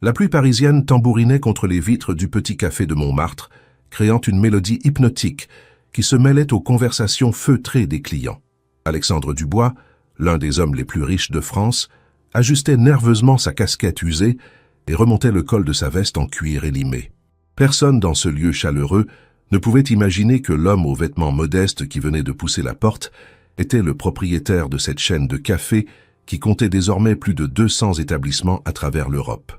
La pluie parisienne tambourinait contre les vitres du petit café de Montmartre, créant une mélodie hypnotique qui se mêlait aux conversations feutrées des clients. Alexandre Dubois, l'un des hommes les plus riches de France, ajustait nerveusement sa casquette usée et remontait le col de sa veste en cuir élimé. Personne dans ce lieu chaleureux ne pouvait imaginer que l'homme aux vêtements modestes qui venait de pousser la porte était le propriétaire de cette chaîne de cafés qui comptait désormais plus de 200 établissements à travers l'Europe.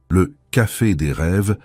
Le « Café des rêves »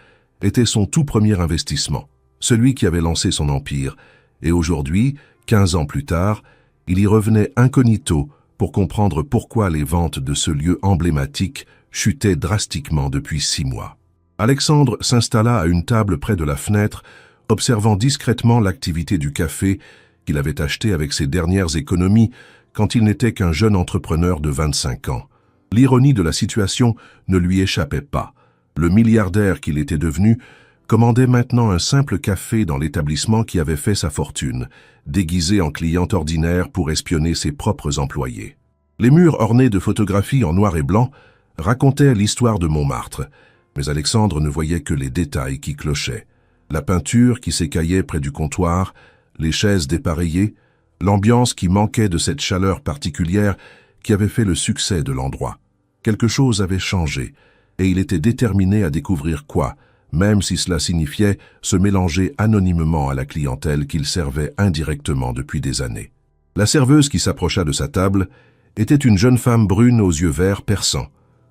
était son tout premier investissement, celui qui avait lancé son empire, et aujourd'hui, 15 ans plus tard, il y revenait incognito pour comprendre pourquoi les ventes de ce lieu emblématique chutaient drastiquement depuis 6 mois. Alexandre s'installa à une table près de la fenêtre, observant discrètement l'activité du café qu'il avait acheté avec ses dernières économies quand il n'était qu'un jeune entrepreneur de 25 ans. L'ironie de la situation ne lui échappait pas. Le milliardaire qu'il était devenu commandait maintenant un simple café dans l'établissement qui avait fait sa fortune, déguisé en client ordinaire pour espionner ses propres employés. Les murs ornés de photographies en noir et blanc racontaient l'histoire de Montmartre, mais Alexandre ne voyait que les détails qui clochaient. La peinture qui s'écaillait près du comptoir, les chaises dépareillées, l'ambiance qui manquait de cette chaleur particulière qui avait fait le succès de l'endroit. Quelque chose avait changé, et il était déterminé à découvrir quoi, même si cela signifiait se mélanger anonymement à la clientèle qu'il servait indirectement depuis des années. La serveuse qui s'approcha de sa table était une jeune femme brune aux yeux verts perçants,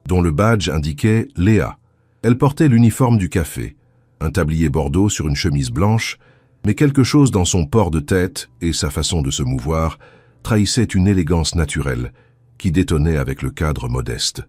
dont le badge indiquait « Léa ». Elle portait l'uniforme du café, un tablier bordeaux sur une chemise blanche, mais quelque chose dans son port de tête et sa façon de se mouvoir trahissait une élégance naturelle qui détonnait avec le cadre modeste.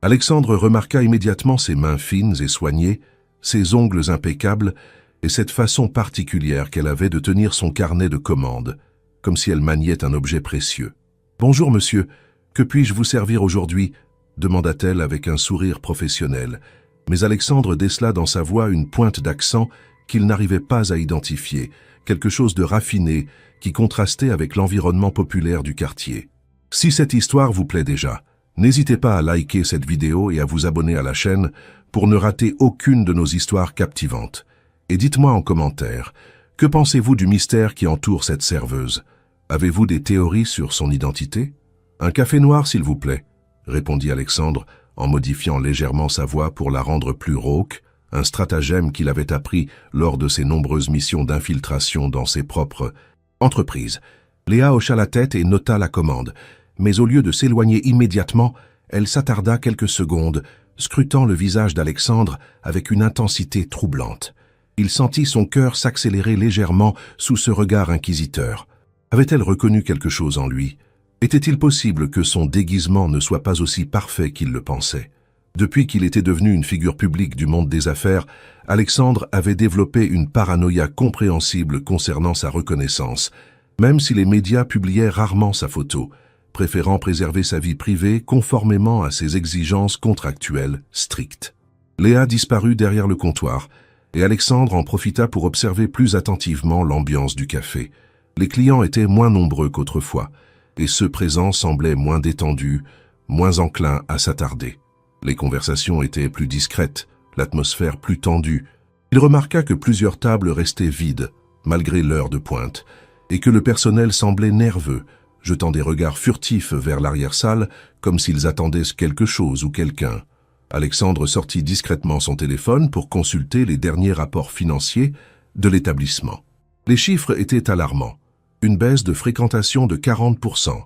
Alexandre remarqua immédiatement ses mains fines et soignées, ses ongles impeccables et cette façon particulière qu'elle avait de tenir son carnet de commandes, comme si elle maniait un objet précieux. « Bonjour monsieur, que puis-je vous servir aujourd'hui ?» demanda-t-elle avec un sourire professionnel, mais Alexandre décela dans sa voix une pointe d'accent qu'il n'arrivait pas à identifier, quelque chose de raffiné qui contrastait avec l'environnement populaire du quartier. Si cette histoire vous plaît déjà, n'hésitez pas à liker cette vidéo et à vous abonner à la chaîne pour ne rater aucune de nos histoires captivantes. Et dites-moi en commentaire, que pensez-vous du mystère qui entoure cette serveuse? Avez-vous des théories sur son identité? Un café noir, s'il vous plaît, répondit Alexandre en modifiant légèrement sa voix pour la rendre plus rauque, un stratagème qu'il avait appris lors de ses nombreuses missions d'infiltration dans ses propres entreprises. Léa hocha la tête et nota la commande, mais au lieu de s'éloigner immédiatement, elle s'attarda quelques secondes, scrutant le visage d'Alexandre avec une intensité troublante. Il sentit son cœur s'accélérer légèrement sous ce regard inquisiteur. Avait-elle reconnu quelque chose en lui? Était-il possible que son déguisement ne soit pas aussi parfait qu'il le pensait? Depuis qu'il était devenu une figure publique du monde des affaires, Alexandre avait développé une paranoïa compréhensible concernant sa reconnaissance, même si les médias publiaient rarement sa photo, préférant préserver sa vie privée conformément à ses exigences contractuelles strictes. Léa disparut derrière le comptoir, et Alexandre en profita pour observer plus attentivement l'ambiance du café. Les clients étaient moins nombreux qu'autrefois, et ceux présents semblaient moins détendus, moins enclins à s'attarder. Les conversations étaient plus discrètes, l'atmosphère plus tendue. Il remarqua que plusieurs tables restaient vides, malgré l'heure de pointe, et que le personnel semblait nerveux, jetant des regards furtifs vers l'arrière-salle, comme s'ils attendaient quelque chose ou quelqu'un. Alexandre sortit discrètement son téléphone pour consulter les derniers rapports financiers de l'établissement. Les chiffres étaient alarmants. Une baisse de fréquentation de 40%,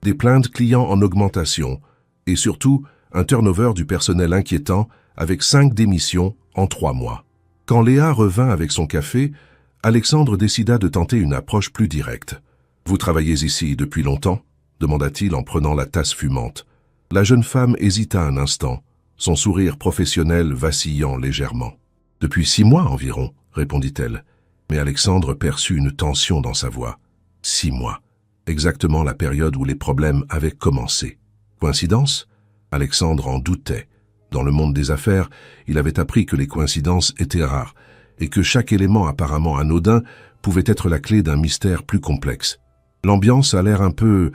des plaintes clients en augmentation, et surtout, un turnover du personnel inquiétant avec 5 démissions en 3 mois. Quand Léa revint avec son café, Alexandre décida de tenter une approche plus directe. « Vous travaillez ici depuis longtemps ?» demanda-t-il en prenant la tasse fumante. La jeune femme hésita un instant, son sourire professionnel vacillant légèrement. « Depuis 6 mois environ, » répondit-elle, mais Alexandre perçut une tension dans sa voix. 6 mois, exactement la période où les problèmes avaient commencé. Coïncidence? Alexandre en doutait. Dans le monde des affaires, il avait appris que les coïncidences étaient rares et que chaque élément apparemment anodin pouvait être la clé d'un mystère plus complexe. L'ambiance a l'air un peu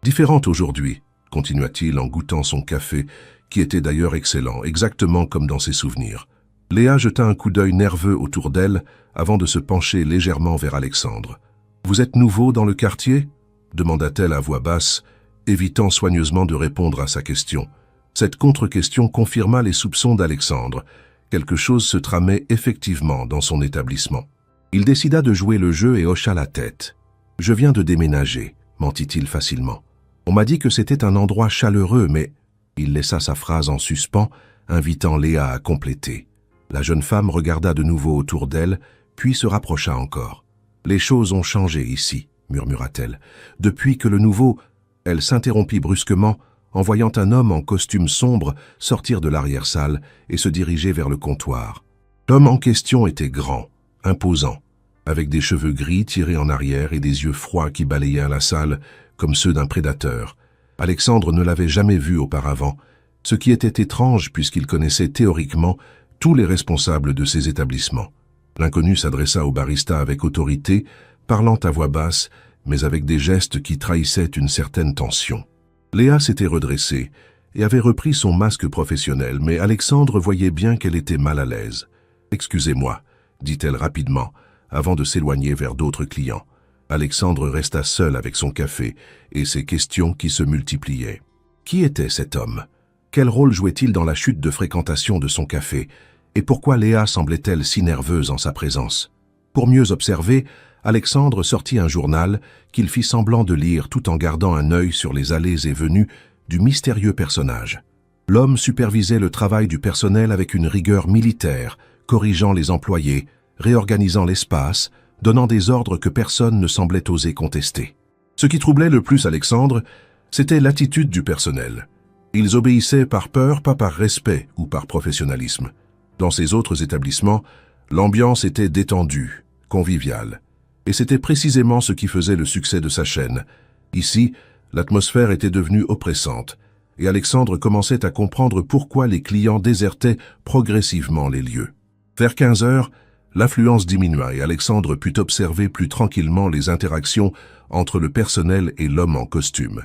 différente aujourd'hui, continua-t-il en goûtant son café, qui était d'ailleurs excellent, exactement comme dans ses souvenirs. Léa jeta un coup d'œil nerveux autour d'elle avant de se pencher légèrement vers Alexandre. « Vous êtes nouveau dans le quartier ?» demanda-t-elle à voix basse, évitant soigneusement de répondre à sa question. Cette contre-question confirma les soupçons d'Alexandre. Quelque chose se tramait effectivement dans son établissement. Il décida de jouer le jeu et hocha la tête. « Je viens de déménager », mentit-il facilement. « On m'a dit que c'était un endroit chaleureux, mais… » Il laissa sa phrase en suspens, invitant Léa à compléter. La jeune femme regarda de nouveau autour d'elle, puis se rapprocha encore. « Les choses ont changé ici, » murmura-t-elle. « Depuis que le nouveau… » Elle s'interrompit brusquement en voyant un homme en costume sombre sortir de l'arrière-salle et se diriger vers le comptoir. L'homme en question était grand, imposant, avec des cheveux gris tirés en arrière et des yeux froids qui balayaient la salle comme ceux d'un prédateur. Alexandre ne l'avait jamais vu auparavant, ce qui était étrange puisqu'il connaissait théoriquement tous les responsables de ces établissements. L'inconnu s'adressa au barista avec autorité, parlant à voix basse, mais avec des gestes qui trahissaient une certaine tension. Léa s'était redressée et avait repris son masque professionnel, mais Alexandre voyait bien qu'elle était mal à l'aise. « Excusez-moi », dit-elle rapidement, avant de s'éloigner vers d'autres clients. Alexandre resta seul avec son café et ses questions qui se multipliaient. Qui était cet homme? Quel rôle jouait-il dans la chute de fréquentation de son café? Et pourquoi Léa semblait-elle si nerveuse en sa présence? Pour mieux observer, Alexandre sortit un journal qu'il fit semblant de lire tout en gardant un œil sur les allées et venues du mystérieux personnage. L'homme supervisait le travail du personnel avec une rigueur militaire, corrigeant les employés, réorganisant l'espace, donnant des ordres que personne ne semblait oser contester. Ce qui troublait le plus Alexandre, c'était l'attitude du personnel. Ils obéissaient par peur, pas par respect ou par professionnalisme. Dans ces autres établissements, l'ambiance était détendue, conviviale. Et c'était précisément ce qui faisait le succès de sa chaîne. Ici, l'atmosphère était devenue oppressante, et Alexandre commençait à comprendre pourquoi les clients désertaient progressivement les lieux. Vers 15 heures, l'affluence diminua et Alexandre put observer plus tranquillement les interactions entre le personnel et l'homme en costume.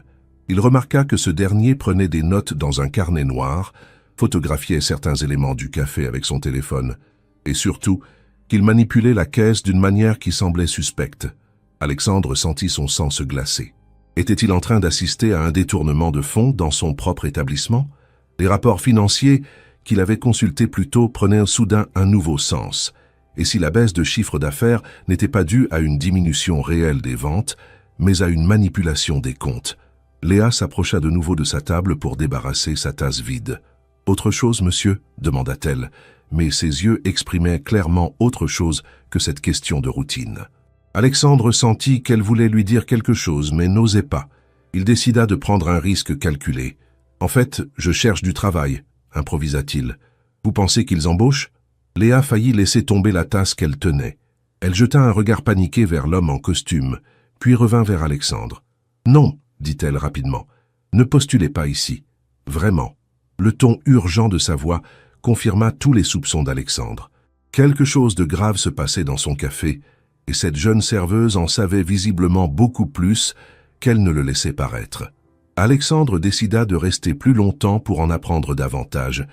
Il remarqua que ce dernier prenait des notes dans un carnet noir, photographiait certains éléments du café avec son téléphone, et surtout, qu'il manipulait la caisse d'une manière qui semblait suspecte. Alexandre sentit son sang se glacer. Était-il en train d'assister à un détournement de fonds dans son propre établissement? Les rapports financiers qu'il avait consultés plus tôt prenaient soudain un nouveau sens. Et si la baisse de chiffre d'affaires n'était pas due à une diminution réelle des ventes, mais à une manipulation des comptes? Léa s'approcha de nouveau de sa table pour débarrasser sa tasse vide. « Autre chose, monsieur ?» demanda-t-elle, mais ses yeux exprimaient clairement autre chose que cette question de routine. Alexandre sentit qu'elle voulait lui dire quelque chose, mais n'osait pas. Il décida de prendre un risque calculé. « En fait, je cherche du travail », improvisa-t-il. « Vous pensez qu'ils embauchent ?» Léa faillit laisser tomber la tasse qu'elle tenait. Elle jeta un regard paniqué vers l'homme en costume, puis revint vers Alexandre. « Non », dit-elle rapidement, « ne postulez pas ici. Vraiment. » Le ton urgent de sa voix confirma tous les soupçons d'Alexandre. Quelque chose de grave se passait dans son café, et cette jeune serveuse en savait visiblement beaucoup plus qu'elle ne le laissait paraître. Alexandre décida de rester plus longtemps pour en apprendre davantage.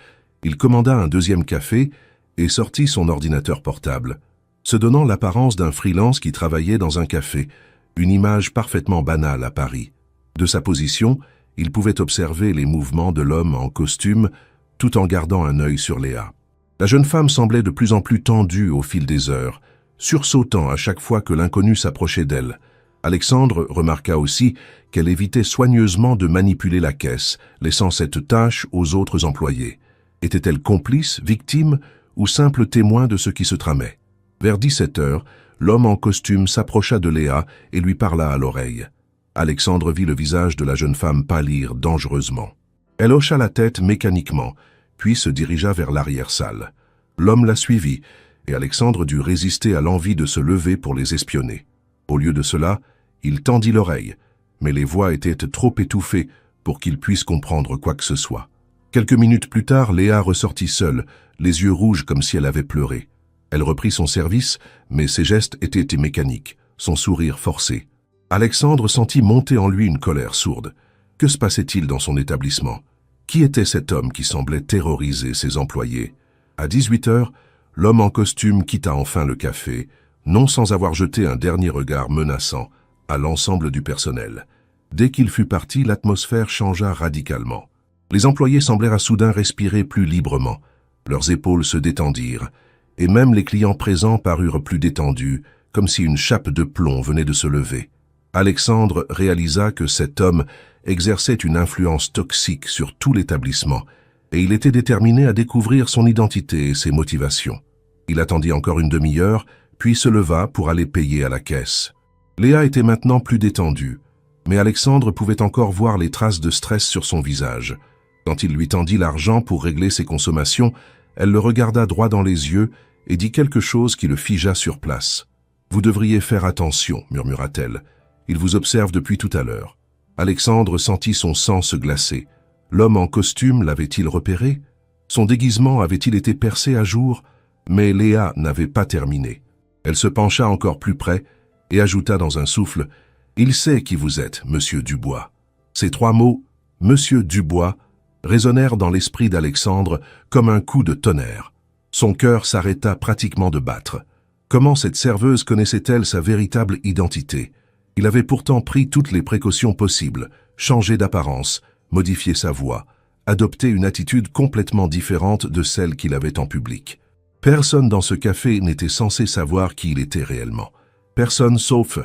Il commanda un deuxième café et sortit son ordinateur portable, se donnant l'apparence d'un freelance qui travaillait dans un café, une image parfaitement banale à Paris. De sa position, il pouvait observer les mouvements de l'homme en costume tout en gardant un œil sur Léa. La jeune femme semblait de plus en plus tendue au fil des heures, sursautant à chaque fois que l'inconnu s'approchait d'elle. Alexandre remarqua aussi qu'elle évitait soigneusement de manipuler la caisse, laissant cette tâche aux autres employés. Était-elle complice, victime ou simple témoin de ce qui se tramait? Vers 17 heures, l'homme en costume s'approcha de Léa et lui parla à l'oreille. Alexandre vit le visage de la jeune femme pâlir dangereusement. Elle hocha la tête mécaniquement, puis se dirigea vers l'arrière-salle. L'homme la suivit, et Alexandre dut résister à l'envie de se lever pour les espionner. Au lieu de cela, il tendit l'oreille, mais les voix étaient trop étouffées pour qu'il puisse comprendre quoi que ce soit. Quelques minutes plus tard, Léa ressortit seule, les yeux rouges comme si elle avait pleuré. Elle reprit son service, mais ses gestes étaient mécaniques, son sourire forcé. Alexandre sentit monter en lui une colère sourde. Que se passait-il dans son établissement? Qui était cet homme qui semblait terroriser ses employés? À 18 heures, l'homme en costume quitta enfin le café, non sans avoir jeté un dernier regard menaçant à l'ensemble du personnel. Dès qu'il fut parti, l'atmosphère changea radicalement. Les employés semblèrent à soudain respirer plus librement. Leurs épaules se détendirent, et même les clients présents parurent plus détendus, comme si une chape de plomb venait de se lever. Alexandre réalisa que cet homme exerçait une influence toxique sur tout l'établissement, et il était déterminé à découvrir son identité et ses motivations. Il attendit encore une demi-heure, puis se leva pour aller payer à la caisse. Léa était maintenant plus détendue, mais Alexandre pouvait encore voir les traces de stress sur son visage. Quand il lui tendit l'argent pour régler ses consommations, elle le regarda droit dans les yeux et dit quelque chose qui le figea sur place. « Vous devriez faire attention, » murmura-t-elle. « Il vous observe depuis tout à l'heure. » Alexandre sentit son sang se glacer. L'homme en costume l'avait-il repéré? Son déguisement avait-il été percé à jour? Mais Léa n'avait pas terminé. Elle se pencha encore plus près et ajouta dans un souffle « Il sait qui vous êtes, Monsieur Dubois. » Ces trois mots, « Monsieur Dubois », résonnèrent dans l'esprit d'Alexandre comme un coup de tonnerre. Son cœur s'arrêta pratiquement de battre. Comment cette serveuse connaissait-elle sa véritable identité? Il avait pourtant pris toutes les précautions possibles, changé d'apparence, modifié sa voix, adopté une attitude complètement différente de celle qu'il avait en public. Personne dans ce café n'était censé savoir qui il était réellement. Personne sauf...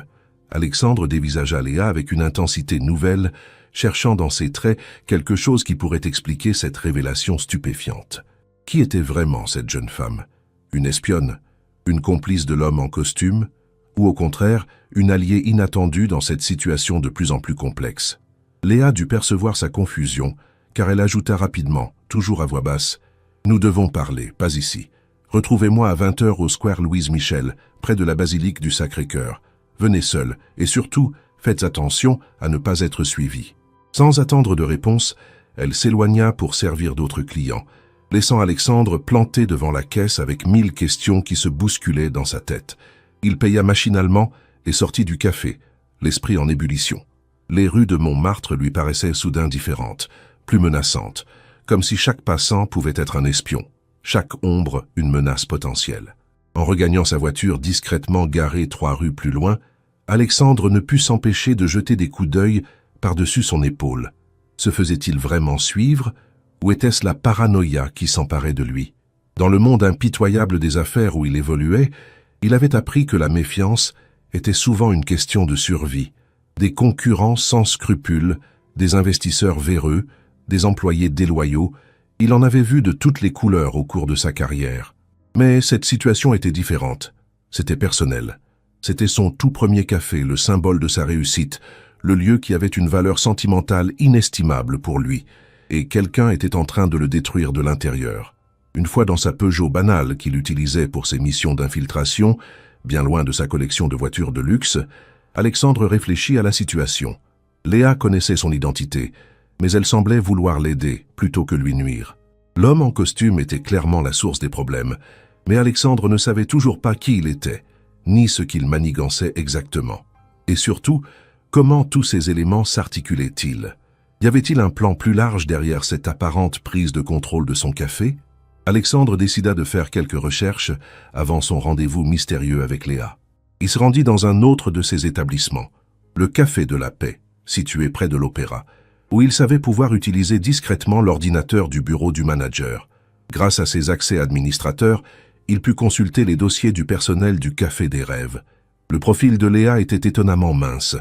Alexandre dévisagea Léa avec une intensité nouvelle, cherchant dans ses traits quelque chose qui pourrait expliquer cette révélation stupéfiante. Qui était vraiment cette jeune femme? Une espionne? Une complice de l'homme en costume? Ou au contraire, une alliée inattendue dans cette situation de plus en plus complexe? Léa dut percevoir sa confusion, car elle ajouta rapidement, toujours à voix basse, « Nous devons parler, pas ici. Retrouvez-moi à 20 heures au square Louise Michel, près de la basilique du Sacré-Cœur. Venez seul, et surtout, faites attention à ne pas être suivi. » Sans attendre de réponse, elle s'éloigna pour servir d'autres clients, laissant Alexandre planté devant la caisse avec 1000 questions qui se bousculaient dans sa tête. Il paya machinalement et sortit du café, l'esprit en ébullition. Les rues de Montmartre lui paraissaient soudain différentes, plus menaçantes, comme si chaque passant pouvait être un espion, chaque ombre une menace potentielle. En regagnant sa voiture discrètement garée 3 rues plus loin, Alexandre ne put s'empêcher de jeter des coups d'œil par-dessus son épaule. Se faisait-il vraiment suivre, ou était-ce la paranoïa qui s'emparait de lui? Dans le monde impitoyable des affaires où il évoluait, il avait appris que la méfiance était souvent une question de survie. Des concurrents sans scrupules, des investisseurs véreux, des employés déloyaux, il en avait vu de toutes les couleurs au cours de sa carrière. Mais cette situation était différente. C'était personnel. C'était son tout premier café, le symbole de sa réussite, le lieu qui avait une valeur sentimentale inestimable pour lui, et quelqu'un était en train de le détruire de l'intérieur. Une fois dans sa Peugeot banale qu'il utilisait pour ses missions d'infiltration, bien loin de sa collection de voitures de luxe, Alexandre réfléchit à la situation. Léa connaissait son identité, mais elle semblait vouloir l'aider plutôt que lui nuire. L'homme en costume était clairement la source des problèmes, mais Alexandre ne savait toujours pas qui il était, ni ce qu'il manigançait exactement. Et surtout, comment tous ces éléments s'articulaient-ils? Y avait-il un plan plus large derrière cette apparente prise de contrôle de son café? Alexandre décida de faire quelques recherches avant son rendez-vous mystérieux avec Léa. Il se rendit dans un autre de ses établissements, le Café de la Paix, situé près de l'Opéra, où il savait pouvoir utiliser discrètement l'ordinateur du bureau du manager. Grâce à ses accès administrateurs, il put consulter les dossiers du personnel du Café des Rêves. Le profil de Léa était étonnamment mince.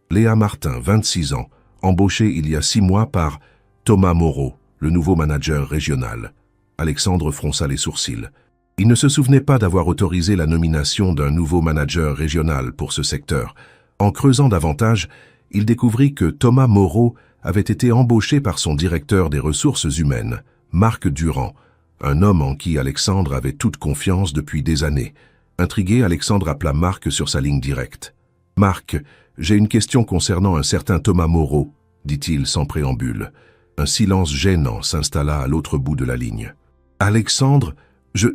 Léa Martin, 26 ans, embauchée il y a 6 mois par Thomas Moreau, le nouveau manager régional. Alexandre fronça les sourcils. Il ne se souvenait pas d'avoir autorisé la nomination d'un nouveau manager régional pour ce secteur. En creusant davantage, il découvrit que Thomas Moreau avait été embauché par son directeur des ressources humaines, Marc Durand, un homme en qui Alexandre avait toute confiance depuis des années. Intrigué, Alexandre appela Marc sur sa ligne directe. « Marc, j'ai une question concernant un certain Thomas Moreau, » dit-il sans préambule. Un silence gênant s'installa à l'autre bout de la ligne. « Alexandre,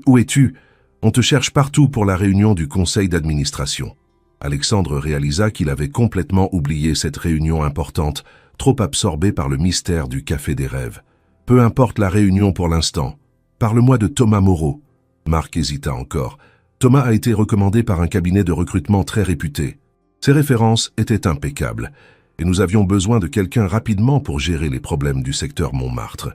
où es-tu? On te cherche partout pour la réunion du conseil d'administration. » Alexandre réalisa qu'il avait complètement oublié cette réunion importante, trop absorbé par le mystère du Café des Rêves. Peu importe la réunion pour l'instant. Parle-moi de Thomas Moreau. Marc hésita encore. Thomas a été recommandé par un cabinet de recrutement très réputé. Ses références étaient impeccables, et nous avions besoin de quelqu'un rapidement pour gérer les problèmes du secteur Montmartre.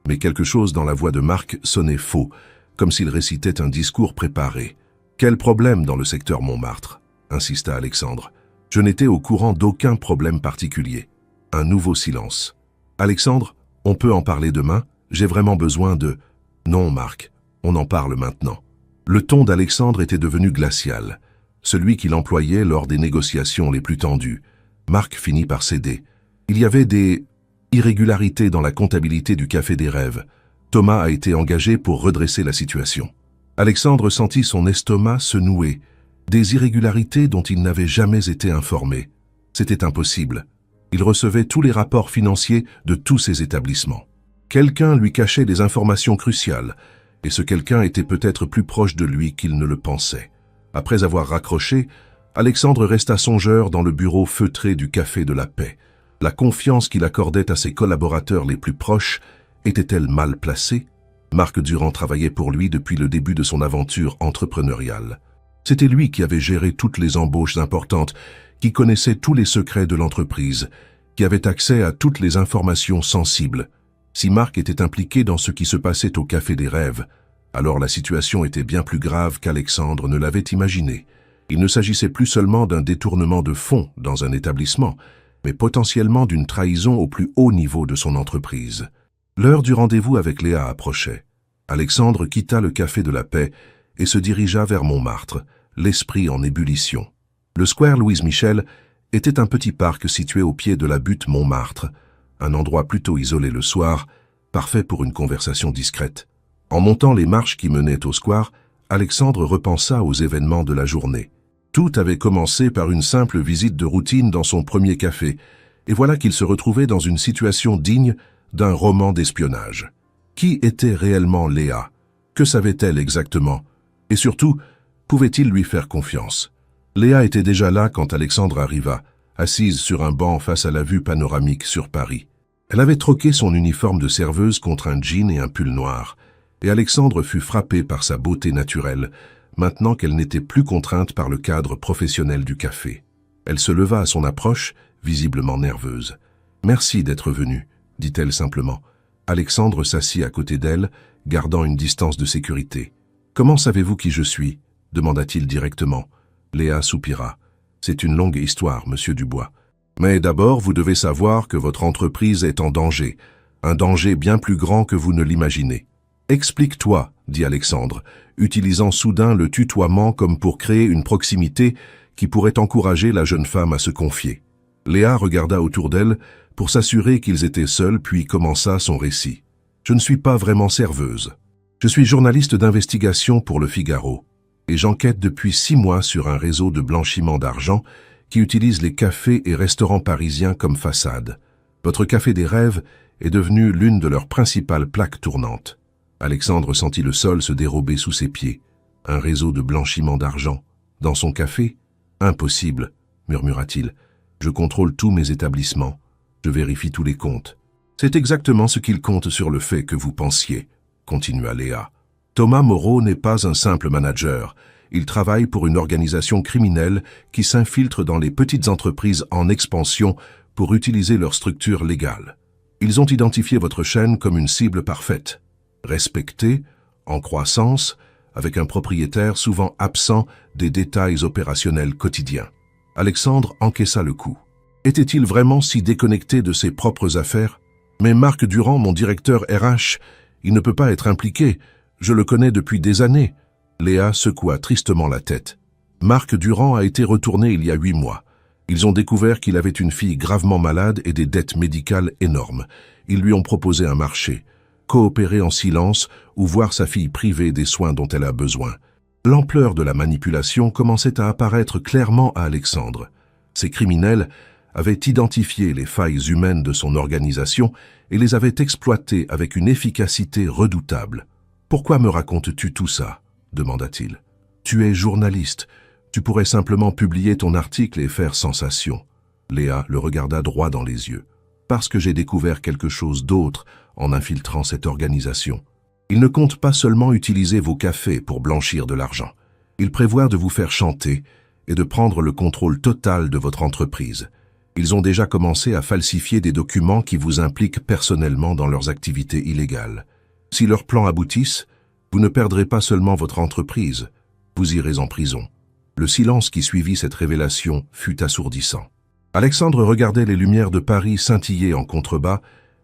Mais quelque chose dans la voix de Marc sonnait faux, comme s'il récitait un discours préparé. « Quel problème dans le secteur Montmartre ?» insista Alexandre. Je n'étais au courant d'aucun problème particulier. Un nouveau silence. « Alexandre, on peut en parler demain? J'ai vraiment besoin de... » « Non, Marc, on en parle maintenant. » Le ton d'Alexandre était devenu glacial, celui qu'il employait lors des négociations les plus tendues. Marc finit par céder. Il y avait des irrégularités dans la comptabilité du Café des Rêves. Thomas a été engagé pour redresser la situation. Alexandre sentit son estomac se nouer. Des irrégularités dont il n'avait jamais été informé. C'était impossible. Il recevait tous les rapports financiers de tous ses établissements. Quelqu'un lui cachait des informations cruciales, et ce quelqu'un était peut-être plus proche de lui qu'il ne le pensait. Après avoir raccroché, Alexandre resta songeur dans le bureau feutré du Café de la Paix. La confiance qu'il accordait à ses collaborateurs les plus proches était-elle mal placée? Marc Durand travaillait pour lui depuis le début de son aventure entrepreneuriale. C'était lui qui avait géré toutes les embauches importantes, qui connaissait tous les secrets de l'entreprise, qui avait accès à toutes les informations sensibles. Si Marc était impliqué dans ce qui se passait au Café des Rêves, alors la situation était bien plus grave qu'Alexandre ne l'avait imaginé. Il ne s'agissait plus seulement d'un détournement de fonds dans un établissement, mais potentiellement d'une trahison au plus haut niveau de son entreprise. L'heure du rendez-vous avec Léa approchait. Alexandre quitta le Café de la Paix et se dirigea vers Montmartre, l'esprit en ébullition. Le square Louise Michel était un petit parc situé au pied de la butte Montmartre, un endroit plutôt isolé le soir, parfait pour une conversation discrète. En montant les marches qui menaient au square, Alexandre repensa aux événements de la journée. Tout avait commencé par une simple visite de routine dans son premier café, et voilà qu'il se retrouvait dans une situation digne d'un roman d'espionnage. Qui était réellement Léa? Que savait-elle exactement? Et surtout, pouvait-il lui faire confiance? Léa était déjà là quand Alexandre arriva, assise sur un banc face à la vue panoramique sur Paris. Elle avait troqué son uniforme de serveuse contre un jean et un pull noir, et Alexandre fut frappé par sa beauté naturelle, maintenant qu'elle n'était plus contrainte par le cadre professionnel du café. Elle se leva à son approche, visiblement nerveuse. « Merci d'être venue », dit-elle simplement. Alexandre s'assit à côté d'elle, gardant une distance de sécurité. « Comment savez-vous qui je suis ?» demanda-t-il directement. Léa soupira. « C'est une longue histoire, monsieur Dubois. Mais d'abord, vous devez savoir que votre entreprise est en danger, un danger bien plus grand que vous ne l'imaginez. »« Explique-toi, » dit Alexandre, utilisant soudain le tutoiement comme pour créer une proximité qui pourrait encourager la jeune femme à se confier. Léa regarda autour d'elle pour s'assurer qu'ils étaient seuls, puis commença son récit. « Je ne suis pas vraiment serveuse. Je suis journaliste d'investigation pour Le Figaro, et j'enquête depuis 6 mois sur un réseau de blanchiment d'argent qui utilise les cafés et restaurants parisiens comme façade. Votre Café des Rêves est devenu l'une de leurs principales plaques tournantes. » Alexandre sentit le sol se dérober sous ses pieds. Un réseau de blanchiment d'argent. Dans son café? Impossible, murmura-t-il. Je contrôle tous mes établissements. Je vérifie tous les comptes. C'est exactement ce qu'il compte sur le fait que vous pensiez, continua Léa. Thomas Moreau n'est pas un simple manager. Il travaille pour une organisation criminelle qui s'infiltre dans les petites entreprises en expansion pour utiliser leur structure légale. Ils ont identifié votre chaîne comme une cible parfaite. Respectée, en croissance, avec un propriétaire souvent absent des détails opérationnels quotidiens. Alexandre encaissa le coup. Était-il vraiment si déconnecté de ses propres affaires? Mais Marc Durand, mon directeur RH, il ne peut pas être impliqué. Je le connais depuis des années. Léa secoua tristement la tête. Marc Durand a été retourné il y a 8 mois. Ils ont découvert qu'il avait une fille gravement malade et des dettes médicales énormes. Ils lui ont proposé un marché. Coopérer en silence ou voir sa fille privée des soins dont elle a besoin. L'ampleur de la manipulation commençait à apparaître clairement à Alexandre. Ces criminels avaient identifié les failles humaines de son organisation et les avaient exploitées avec une efficacité redoutable. « Pourquoi me racontes-tu tout ça ?» demanda-t-il. « Tu es journaliste. Tu pourrais simplement publier ton article et faire sensation. » Léa le regarda droit dans les yeux. « Parce que j'ai découvert quelque chose d'autre en infiltrant cette organisation. Ils ne comptent pas seulement utiliser vos cafés pour blanchir de l'argent. Ils prévoient de vous faire chanter et de prendre le contrôle total de votre entreprise. Ils ont déjà commencé à falsifier des documents qui vous impliquent personnellement dans leurs activités illégales. Si leurs plans aboutissent, vous ne perdrez pas seulement votre entreprise, vous irez en prison. Le silence qui suivit cette révélation fut assourdissant. Alexandre regardait les lumières de Paris scintiller en contrebas,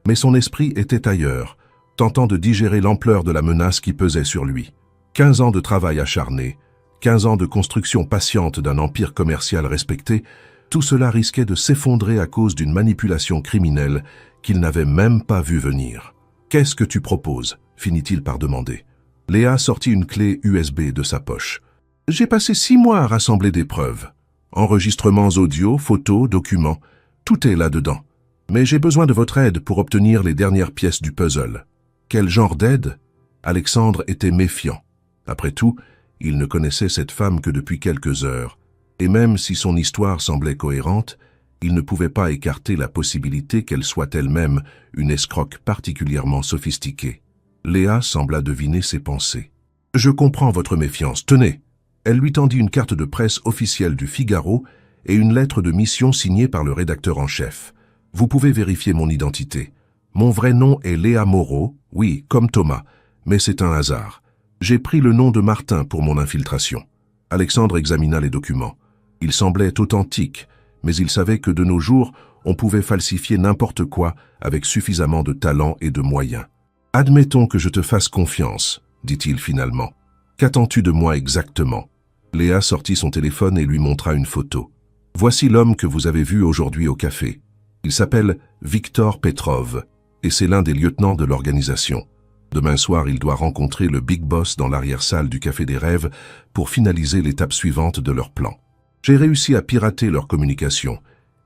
mais son esprit était ailleurs, tentant de digérer l'ampleur de la menace qui pesait sur lui. 15 ans de travail acharné, 15 ans de construction patiente d'un empire commercial respecté, tout cela risquait de s'effondrer à cause d'une manipulation criminelle qu'il n'avait même pas vu venir. « Qu'est-ce que tu proposes ?» finit-il par demander. Léa sortit une clé USB de sa poche. « J'ai passé 6 mois à rassembler des preuves. Enregistrements audio, photos, documents, tout est là-dedans. Mais j'ai besoin de votre aide pour obtenir les dernières pièces du puzzle. » Quel genre d'aide? Alexandre était méfiant. Après tout, il ne connaissait cette femme que depuis quelques heures. Et même si son histoire semblait cohérente, il ne pouvait pas écarter la possibilité qu'elle soit elle-même une escroque particulièrement sophistiquée. Léa sembla deviner ses pensées. « Je comprends votre méfiance. Tenez !» Elle lui tendit une carte de presse officielle du Figaro et une lettre de mission signée par le rédacteur en chef. « Vous pouvez vérifier mon identité. Mon vrai nom est Léa Moreau, oui, comme Thomas, mais c'est un hasard. J'ai pris le nom de Martin pour mon infiltration. » Alexandre examina les documents. Ils semblaient authentiques, mais il savait que de nos jours, on pouvait falsifier n'importe quoi avec suffisamment de talent et de moyens. « Admettons que je te fasse confiance, » dit-il finalement. « Qu'attends-tu de moi exactement ?» Léa sortit son téléphone et lui montra une photo. « Voici l'homme que vous avez vu aujourd'hui au café. Il s'appelle Victor Petrov, et c'est l'un des lieutenants de l'organisation. Demain soir, il doit rencontrer le Big Boss dans l'arrière-salle du Café des Rêves pour finaliser l'étape suivante de leur plan. J'ai réussi à pirater leur communication,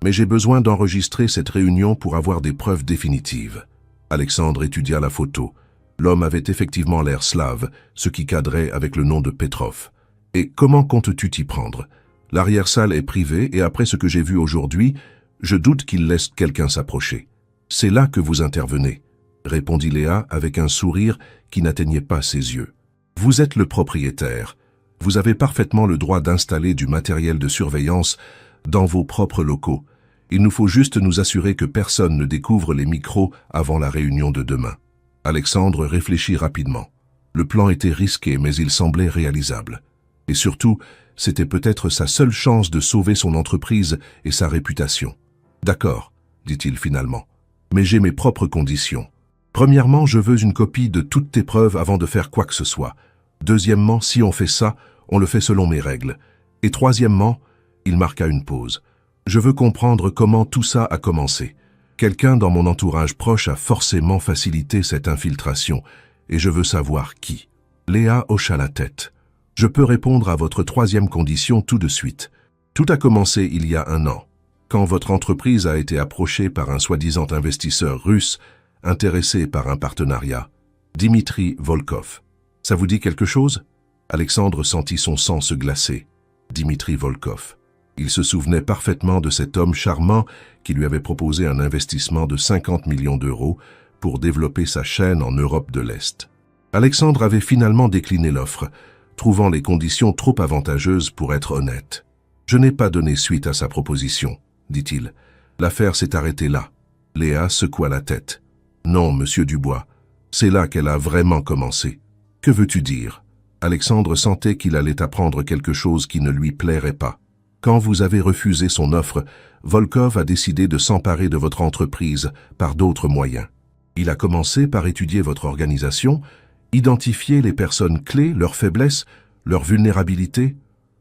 mais j'ai besoin d'enregistrer cette réunion pour avoir des preuves définitives. » Alexandre étudia la photo. L'homme avait effectivement l'air slave, ce qui cadrait avec le nom de Petrov. « Et comment comptes-tu t'y prendre? L'arrière-salle est privée et après ce que j'ai vu aujourd'hui, je doute qu'il laisse quelqu'un s'approcher. C'est là que vous intervenez, » répondit Léa avec un sourire qui n'atteignait pas ses yeux. « Vous êtes le propriétaire. Vous avez parfaitement le droit d'installer du matériel de surveillance dans vos propres locaux. Il nous faut juste nous assurer que personne ne découvre les micros avant la réunion de demain. » Alexandre réfléchit rapidement. Le plan était risqué, mais il semblait réalisable. Et surtout, c'était peut-être sa seule chance de sauver son entreprise et sa réputation. « D'accord, » dit-il finalement, « mais j'ai mes propres conditions. Premièrement, je veux une copie de toutes tes preuves avant de faire quoi que ce soit. Deuxièmement, si on fait ça, on le fait selon mes règles. Et troisièmement, il marqua une pause. Je veux comprendre comment tout ça a commencé. Quelqu'un dans mon entourage proche a forcément facilité cette infiltration, et je veux savoir qui. » Léa hocha la tête. « Je peux répondre à votre troisième condition tout de suite. Tout a commencé il y a 1 an, quand votre entreprise a été approchée par un soi-disant investisseur russe intéressé par un partenariat. Dimitri Volkov. Ça vous dit quelque chose ?» Alexandre sentit son sang se glacer. Dimitri Volkov. Il se souvenait parfaitement de cet homme charmant qui lui avait proposé un investissement de 50 millions d'euros pour développer sa chaîne en Europe de l'Est. Alexandre avait finalement décliné l'offre, trouvant les conditions trop avantageuses pour être honnête. « Je n'ai pas donné suite à sa proposition, » dit-il. « L'affaire s'est arrêtée là. » Léa secoua la tête. « Non, monsieur Dubois, c'est là qu'elle a vraiment commencé. Que veux-tu dire ?» Alexandre sentait qu'il allait apprendre quelque chose qui ne lui plairait pas. Quand vous avez refusé son offre, Volkov a décidé de s'emparer de votre entreprise par d'autres moyens. Il a commencé par étudier votre organisation, identifier les personnes clés, leurs faiblesses, leurs vulnérabilités.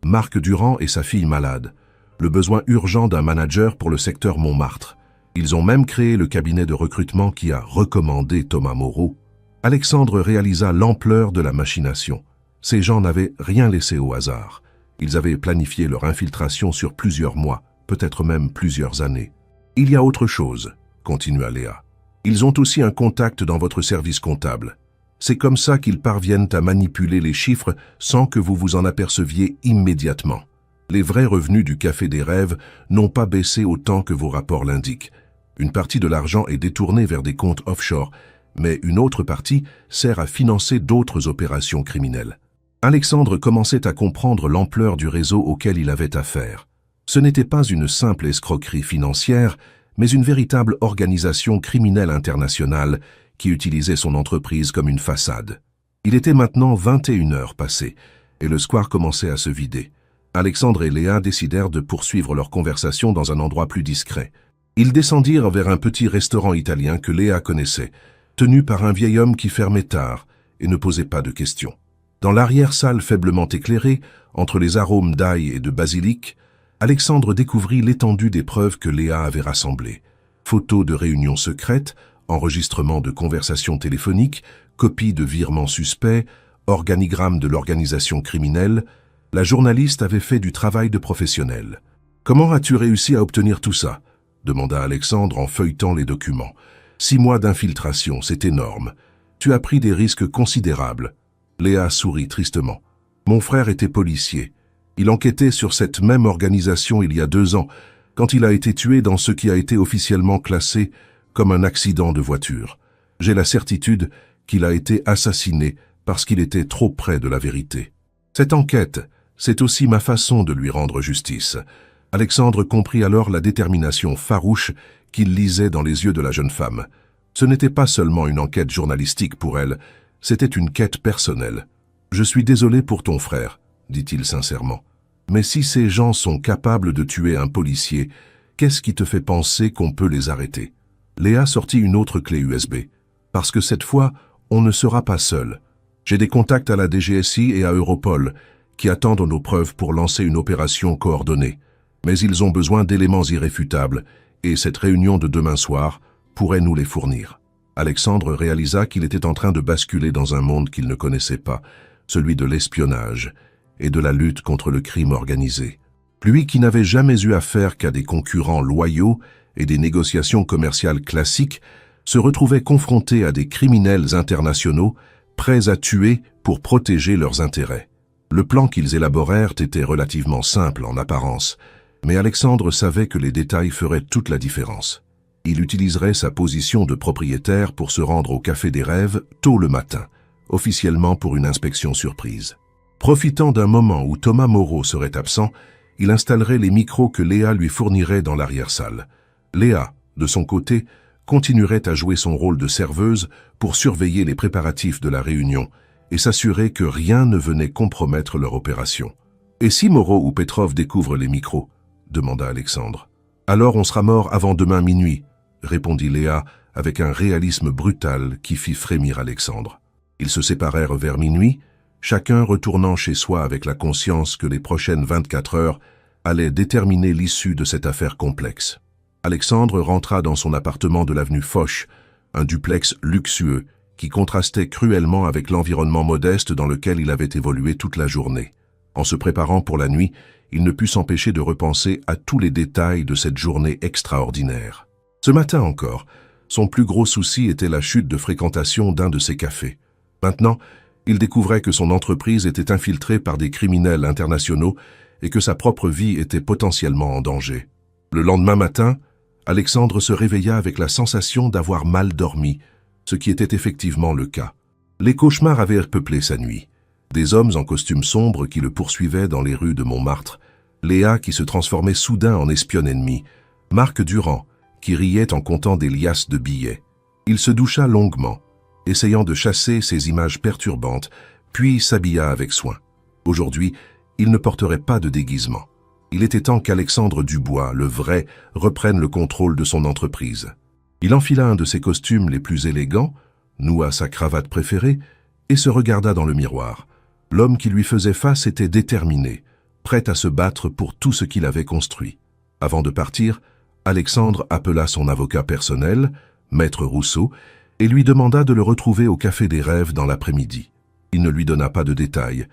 Marc Durand et sa fille malade. Le besoin urgent d'un manager pour le secteur Montmartre. Ils ont même créé le cabinet de recrutement qui a recommandé Thomas Moreau. Alexandre réalisa l'ampleur de la machination. Ces gens n'avaient rien laissé au hasard. Ils avaient planifié leur infiltration sur plusieurs mois, peut-être même plusieurs années. « Il y a autre chose, » continua Léa. « Ils ont aussi un contact dans votre service comptable. C'est comme ça qu'ils parviennent à manipuler les chiffres sans que vous vous en aperceviez immédiatement. Les vrais revenus du Café des Rêves n'ont pas baissé autant que vos rapports l'indiquent. Une partie de l'argent est détournée vers des comptes offshore, mais une autre partie sert à financer d'autres opérations criminelles. Alexandre commençait à comprendre l'ampleur du réseau auquel il avait affaire. Ce n'était pas une simple escroquerie financière, mais une véritable organisation criminelle internationale qui utilisait son entreprise comme une façade. Il était maintenant 21 heures passées, et le square commençait à se vider. Alexandre et Léa décidèrent de poursuivre leur conversation dans un endroit plus discret. Ils descendirent vers un petit restaurant italien que Léa connaissait, tenu par un vieil homme qui fermait tard et ne posait pas de questions. Dans l'arrière-salle faiblement éclairée, entre les arômes d'ail et de basilic, Alexandre découvrit l'étendue des preuves que Léa avait rassemblées. Photos de réunions secrètes, enregistrements de conversations téléphoniques, copies de virements suspects, organigrammes de l'organisation criminelle. La journaliste avait fait du travail de professionnel. « Comment as-tu réussi à obtenir tout ça ?» demanda Alexandre en feuilletant les documents. « 6 mois d'infiltration, c'est énorme. Tu as pris des risques considérables. » Léa sourit tristement. « Mon frère était policier. Il enquêtait sur cette même organisation il y a 2 ans, quand il a été tué dans ce qui a été officiellement classé comme un accident de voiture. J'ai la certitude qu'il a été assassiné parce qu'il était trop près de la vérité. Cette enquête, c'est aussi ma façon de lui rendre justice. » Alexandre comprit alors la détermination farouche qu'il lisait dans les yeux de la jeune femme. Ce n'était pas seulement une enquête journalistique pour elle, c'était une quête personnelle. « Je suis désolé pour ton frère, » dit-il sincèrement. « Mais si ces gens sont capables de tuer un policier, qu'est-ce qui te fait penser qu'on peut les arrêter ?» Léa sortit une autre clé USB. « Parce que cette fois, on ne sera pas seul. J'ai des contacts à la DGSI et à Europol qui attendent nos preuves pour lancer une opération coordonnée. Mais ils ont besoin d'éléments irréfutables, et cette réunion de demain soir pourrait nous les fournir. » Alexandre réalisa qu'il était en train de basculer dans un monde qu'il ne connaissait pas, celui de l'espionnage et de la lutte contre le crime organisé. Lui qui n'avait jamais eu affaire qu'à des concurrents loyaux et des négociations commerciales classiques, se retrouvait confronté à des criminels internationaux prêts à tuer pour protéger leurs intérêts. Le plan qu'ils élaborèrent était relativement simple en apparence, mais Alexandre savait que les détails feraient toute la différence. Il utiliserait sa position de propriétaire pour se rendre au Café des Rêves tôt le matin, officiellement pour une inspection surprise. Profitant d'un moment où Thomas Moreau serait absent, il installerait les micros que Léa lui fournirait dans l'arrière-salle. Léa, de son côté, continuerait à jouer son rôle de serveuse pour surveiller les préparatifs de la réunion et s'assurer que rien ne venait compromettre leur opération. « Et si Moreau ou Petrov découvrent les micros ?» demanda Alexandre. « Alors on sera mort avant demain minuit », répondit Léa avec un réalisme brutal qui fit frémir Alexandre. Ils se séparèrent vers minuit, chacun retournant chez soi avec la conscience que les prochaines 24 heures allaient déterminer l'issue de cette affaire complexe. Alexandre rentra dans son appartement de l'avenue Foch, un duplex luxueux qui contrastait cruellement avec l'environnement modeste dans lequel il avait évolué toute la journée. En se préparant pour la nuit, il ne put s'empêcher de repenser à tous les détails de cette journée extraordinaire. Ce matin encore, son plus gros souci était la chute de fréquentation d'un de ses cafés. Maintenant, il découvrait que son entreprise était infiltrée par des criminels internationaux et que sa propre vie était potentiellement en danger. Le lendemain matin, Alexandre se réveilla avec la sensation d'avoir mal dormi, ce qui était effectivement le cas. Les cauchemars avaient peuplé sa nuit. Des hommes en costume sombre qui le poursuivaient dans les rues de Montmartre, Léa qui se transformait soudain en espionne ennemie, Marc Durand qui riait en comptant des liasses de billets. Il se doucha longuement, essayant de chasser ces images perturbantes, puis s'habilla avec soin. Aujourd'hui, il ne porterait pas de déguisement. Il était temps qu'Alexandre Dubois, le vrai, reprenne le contrôle de son entreprise. Il enfila un de ses costumes les plus élégants, noua sa cravate préférée et se regarda dans le miroir. L'homme qui lui faisait face était déterminé, prêt à se battre pour tout ce qu'il avait construit. Avant de partir, Alexandre appela son avocat personnel, Maître Rousseau, et lui demanda de le retrouver au Café des Rêves dans l'après-midi. Il ne lui donna pas de détails,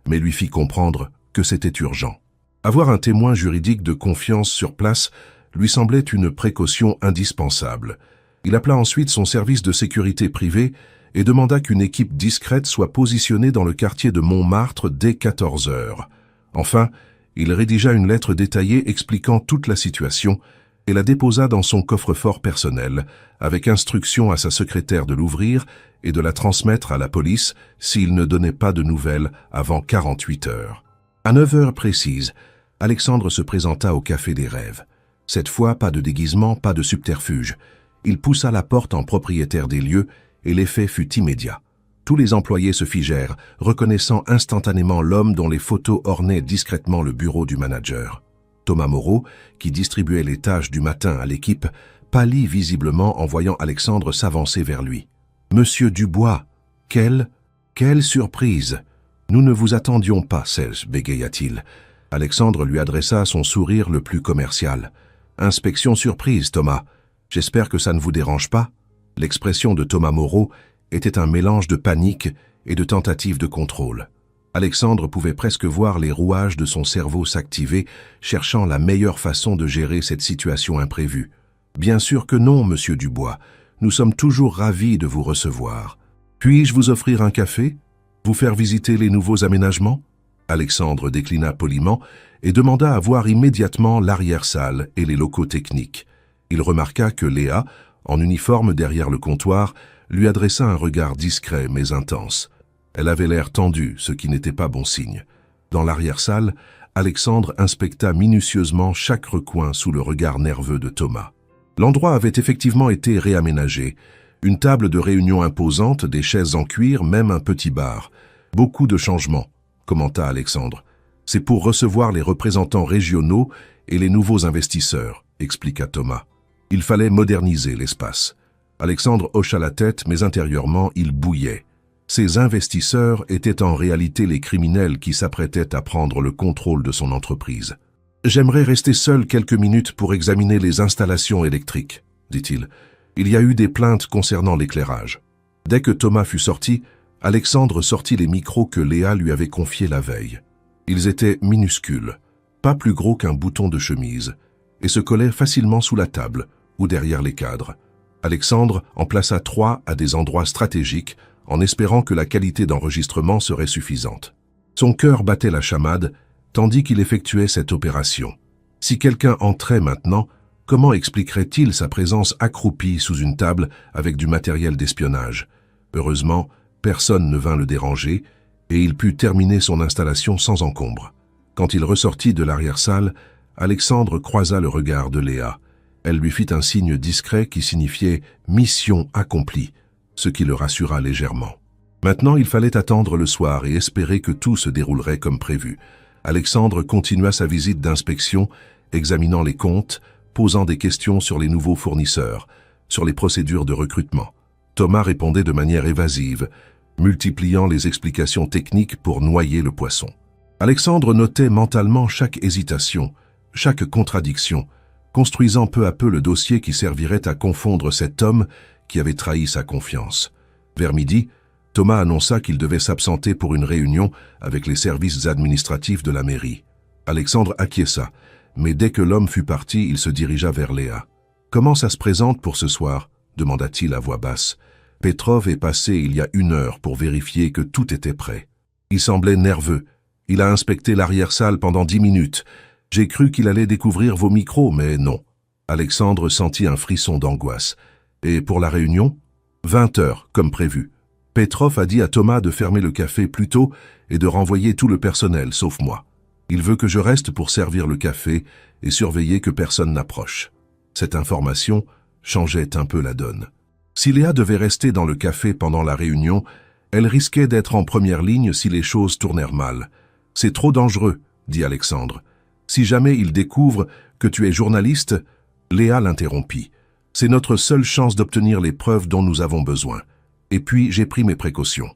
mais lui fit comprendre que c'était urgent. Avoir un témoin juridique de confiance sur place lui semblait une précaution indispensable. Il appela ensuite son service de sécurité privée et demanda qu'une équipe discrète soit positionnée dans le quartier de Montmartre dès 14 heures. Enfin, il rédigea une lettre détaillée expliquant toute la situation et la déposa dans son coffre-fort personnel, avec instruction à sa secrétaire de l'ouvrir et de la transmettre à la police s'il ne donnait pas de nouvelles avant 48 heures. À 9 heures précises, Alexandre se présenta au Café des Rêves. Cette fois, pas de déguisement, pas de subterfuge. Il poussa la porte en propriétaire des lieux et l'effet fut immédiat. Tous les employés se figèrent, reconnaissant instantanément l'homme dont les photos ornaient discrètement le bureau du manager. Thomas Moreau, qui distribuait les tâches du matin à l'équipe, pâlit visiblement en voyant Alexandre s'avancer vers lui. « Monsieur Dubois, quelle surprise! Nous ne vous attendions pas, Serge, bégaya-t-il. » Alexandre lui adressa son sourire le plus commercial. « Inspection surprise, Thomas. J'espère que ça ne vous dérange pas. » L'expression de Thomas Moreau était un mélange de panique et de tentative de contrôle. Alexandre pouvait presque voir les rouages de son cerveau s'activer, cherchant la meilleure façon de gérer cette situation imprévue. « Bien sûr que non, monsieur Dubois. Nous sommes toujours ravis de vous recevoir. Puis-je vous offrir un café? Vous faire visiter les nouveaux aménagements ?» Alexandre déclina poliment et demanda à voir immédiatement l'arrière-salle et les locaux techniques. Il remarqua que Léa, en uniforme derrière le comptoir, lui adressa un regard discret mais intense. Elle avait l'air tendue, ce qui n'était pas bon signe. Dans l'arrière-salle, Alexandre inspecta minutieusement chaque recoin sous le regard nerveux de Thomas. L'endroit avait effectivement été réaménagé. Une table de réunion imposante, des chaises en cuir, même un petit bar. Beaucoup de changements, commenta Alexandre. C'est pour recevoir les représentants régionaux et les nouveaux investisseurs, expliqua Thomas. Il fallait moderniser l'espace. Alexandre hocha la tête, mais intérieurement, il bouillait. Ces investisseurs étaient en réalité les criminels qui s'apprêtaient à prendre le contrôle de son entreprise. « J'aimerais rester seul quelques minutes pour examiner les installations électriques, » dit-il. « Il y a eu des plaintes concernant l'éclairage. » Dès que Thomas fut sorti, Alexandre sortit les micros que Léa lui avait confiés la veille. Ils étaient minuscules, pas plus gros qu'un bouton de chemise, et se collaient facilement sous la table ou derrière les cadres. Alexandre en plaça 3 à des endroits stratégiques en espérant que la qualité d'enregistrement serait suffisante. Son cœur battait la chamade tandis qu'il effectuait cette opération. Si quelqu'un entrait maintenant, comment expliquerait-il sa présence accroupie sous une table avec du matériel d'espionnage? Heureusement, personne ne vint le déranger et il put terminer son installation sans encombre. Quand il ressortit de l'arrière-salle, Alexandre croisa le regard de Léa. Elle lui fit un signe discret qui signifiait « mission accomplie », ce qui le rassura légèrement. Maintenant, il fallait attendre le soir et espérer que tout se déroulerait comme prévu. Alexandre continua sa visite d'inspection, examinant les comptes, posant des questions sur les nouveaux fournisseurs, sur les procédures de recrutement. Thomas répondait de manière évasive, multipliant les explications techniques pour noyer le poisson. Alexandre notait mentalement chaque hésitation, chaque contradiction, construisant peu à peu le dossier qui servirait à confondre cet homme qui avait trahi sa confiance. Vers midi, Thomas annonça qu'il devait s'absenter pour une réunion avec les services administratifs de la mairie. Alexandre acquiesça, mais dès que l'homme fut parti, il se dirigea vers Léa. « Comment ça se présente pour ce soir ?» demanda-t-il à voix basse. Petrov est passé il y a 1 heure pour vérifier que tout était prêt. Il semblait nerveux. Il a inspecté l'arrière-salle pendant 10 minutes. J'ai cru qu'il allait découvrir vos micros, mais non. Alexandre sentit un frisson d'angoisse. Et pour la réunion? 20 heures, comme prévu. Petrov a dit à Thomas de fermer le café plus tôt et de renvoyer tout le personnel, sauf moi. Il veut que je reste pour servir le café et surveiller que personne n'approche. Cette information changeait un peu la donne. Si Léa devait rester dans le café pendant la réunion, elle risquait d'être en première ligne si les choses tournèrent mal. « C'est trop dangereux, » dit Alexandre. « Si jamais il découvre que tu es journaliste, » Léa l'interrompit. « C'est notre seule chance d'obtenir les preuves dont nous avons besoin. Et puis j'ai pris mes précautions. »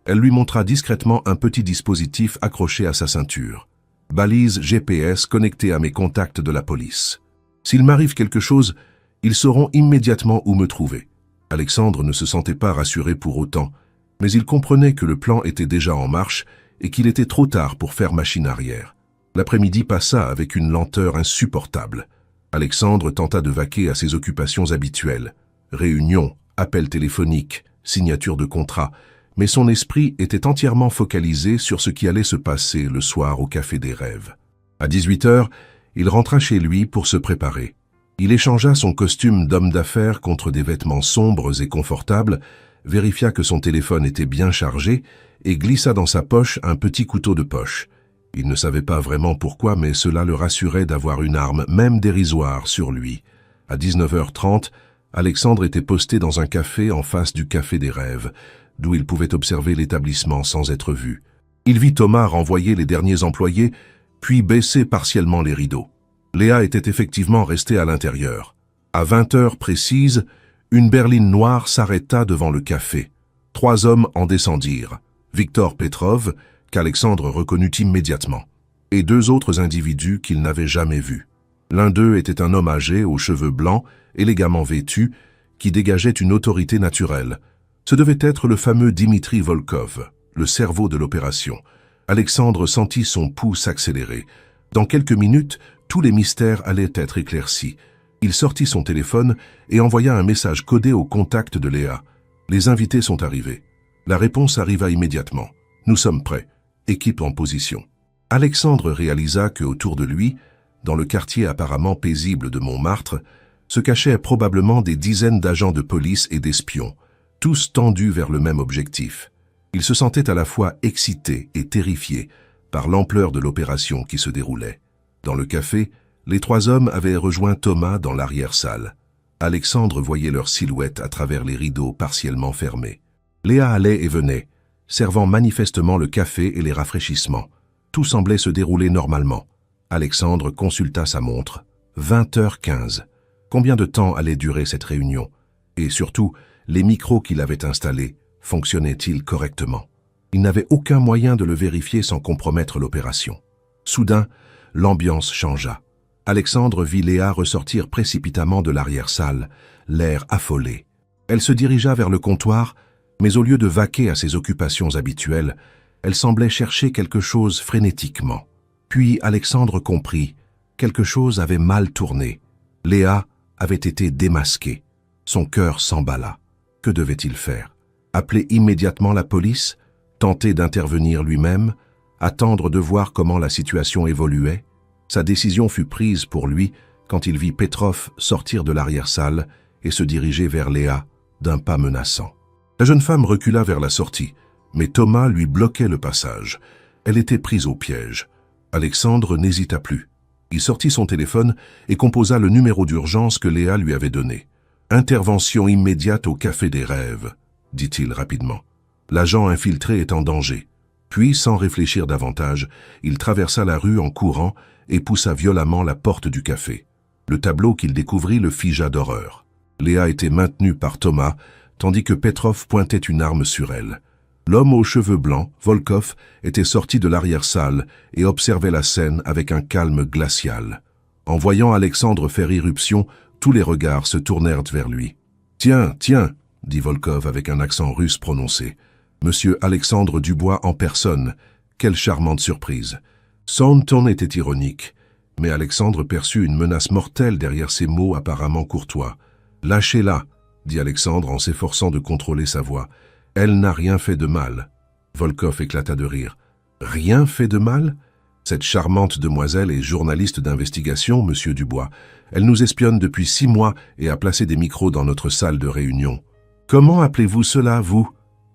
Elle lui montra discrètement un petit dispositif accroché à sa ceinture. « Balise GPS connectée à mes contacts de la police. S'il m'arrive quelque chose, ils sauront immédiatement où me trouver. » Alexandre ne se sentait pas rassuré pour autant, mais il comprenait que le plan était déjà en marche et qu'il était trop tard pour faire machine arrière. L'après-midi passa avec une lenteur insupportable. Alexandre tenta de vaquer à ses occupations habituelles. Réunions, appels téléphoniques, signature de contrats, mais son esprit était entièrement focalisé sur ce qui allait se passer le soir au Café des Rêves. À 18 heures, il rentra chez lui pour se préparer. Il échangea son costume d'homme d'affaires contre des vêtements sombres et confortables, vérifia que son téléphone était bien chargé et glissa dans sa poche un petit couteau de poche. Il ne savait pas vraiment pourquoi, mais cela le rassurait d'avoir une arme, même dérisoire, sur lui. À 19h30, Alexandre était posté dans un café en face du Café des Rêves, d'où il pouvait observer l'établissement sans être vu. Il vit Thomas renvoyer les derniers employés, puis baisser partiellement les rideaux. Léa était effectivement restée à l'intérieur. À 20h précises, une berline noire s'arrêta devant le café. 3 hommes en descendirent. Victor Petrov, qu'Alexandre reconnut immédiatement, et 2 autres individus qu'il n'avait jamais vus. L'un d'eux était un homme âgé, aux cheveux blancs, élégamment vêtu, qui dégageait une autorité naturelle. Ce devait être le fameux Dimitri Volkov, le cerveau de l'opération. Alexandre sentit son pouls s'accélérer. Dans quelques minutes, tous les mystères allaient être éclaircis. Il sortit son téléphone et envoya un message codé au contact de Léa. « Les invités sont arrivés. » La réponse arriva immédiatement. « Nous sommes prêts. Équipe en position. » Alexandre réalisa que autour de lui, dans le quartier apparemment paisible de Montmartre, se cachaient probablement des dizaines d'agents de police et d'espions, tous tendus vers le même objectif. Il se sentait à la fois excité et terrifié par l'ampleur de l'opération qui se déroulait. Dans le café, les 3 hommes avaient rejoint Thomas dans l'arrière-salle. Alexandre voyait leur silhouette à travers les rideaux partiellement fermés. Léa allait et venait, servant manifestement le café et les rafraîchissements. Tout semblait se dérouler normalement. Alexandre consulta sa montre. 20h15. Combien de temps allait durer cette réunion? Et surtout, les micros qu'il avait installés, fonctionnaient-ils correctement? Il n'avait aucun moyen de le vérifier sans compromettre l'opération. Soudain, l'ambiance changea. Alexandre vit Léa ressortir précipitamment de l'arrière-salle, l'air affolé. Elle se dirigea vers le comptoir, mais au lieu de vaquer à ses occupations habituelles, elle semblait chercher quelque chose frénétiquement. Puis Alexandre comprit, quelque chose avait mal tourné. Léa avait été démasquée. Son cœur s'emballa. Que devait-il faire? Appeler immédiatement la police? Tenter d'intervenir lui-même? Attendre de voir comment la situation évoluait? Sa décision fut prise pour lui quand il vit Petrov sortir de l'arrière-salle et se diriger vers Léa d'un pas menaçant. La jeune femme recula vers la sortie, mais Thomas lui bloquait le passage. Elle était prise au piège. Alexandre n'hésita plus. Il sortit son téléphone et composa le numéro d'urgence que Léa lui avait donné. « Intervention immédiate au Café des Rêves », dit-il rapidement. L'agent infiltré est en danger. Puis, sans réfléchir davantage, il traversa la rue en courant et poussa violemment la porte du café. Le tableau qu'il découvrit le figea d'horreur. Léa était maintenue par Thomas, tandis que Petrov pointait une arme sur elle. L'homme aux cheveux blancs, Volkov, était sorti de l'arrière-salle et observait la scène avec un calme glacial. En voyant Alexandre faire irruption, tous les regards se tournèrent vers lui. « Tiens, tiens !» dit Volkov avec un accent russe prononcé. « Monsieur Alexandre Dubois en personne. Quelle charmante surprise !» Son ton était ironique, mais Alexandre perçut une menace mortelle derrière ces mots apparemment courtois. « Lâchez-la !» dit Alexandre en s'efforçant de contrôler sa voix. « Elle n'a rien fait de mal. » Volkov éclata de rire. « Rien fait de mal ? Cette charmante demoiselle est journaliste d'investigation, monsieur Dubois. Elle nous espionne depuis 6 mois et a placé des micros dans notre salle de réunion. Comment appelez-vous cela, vous ?»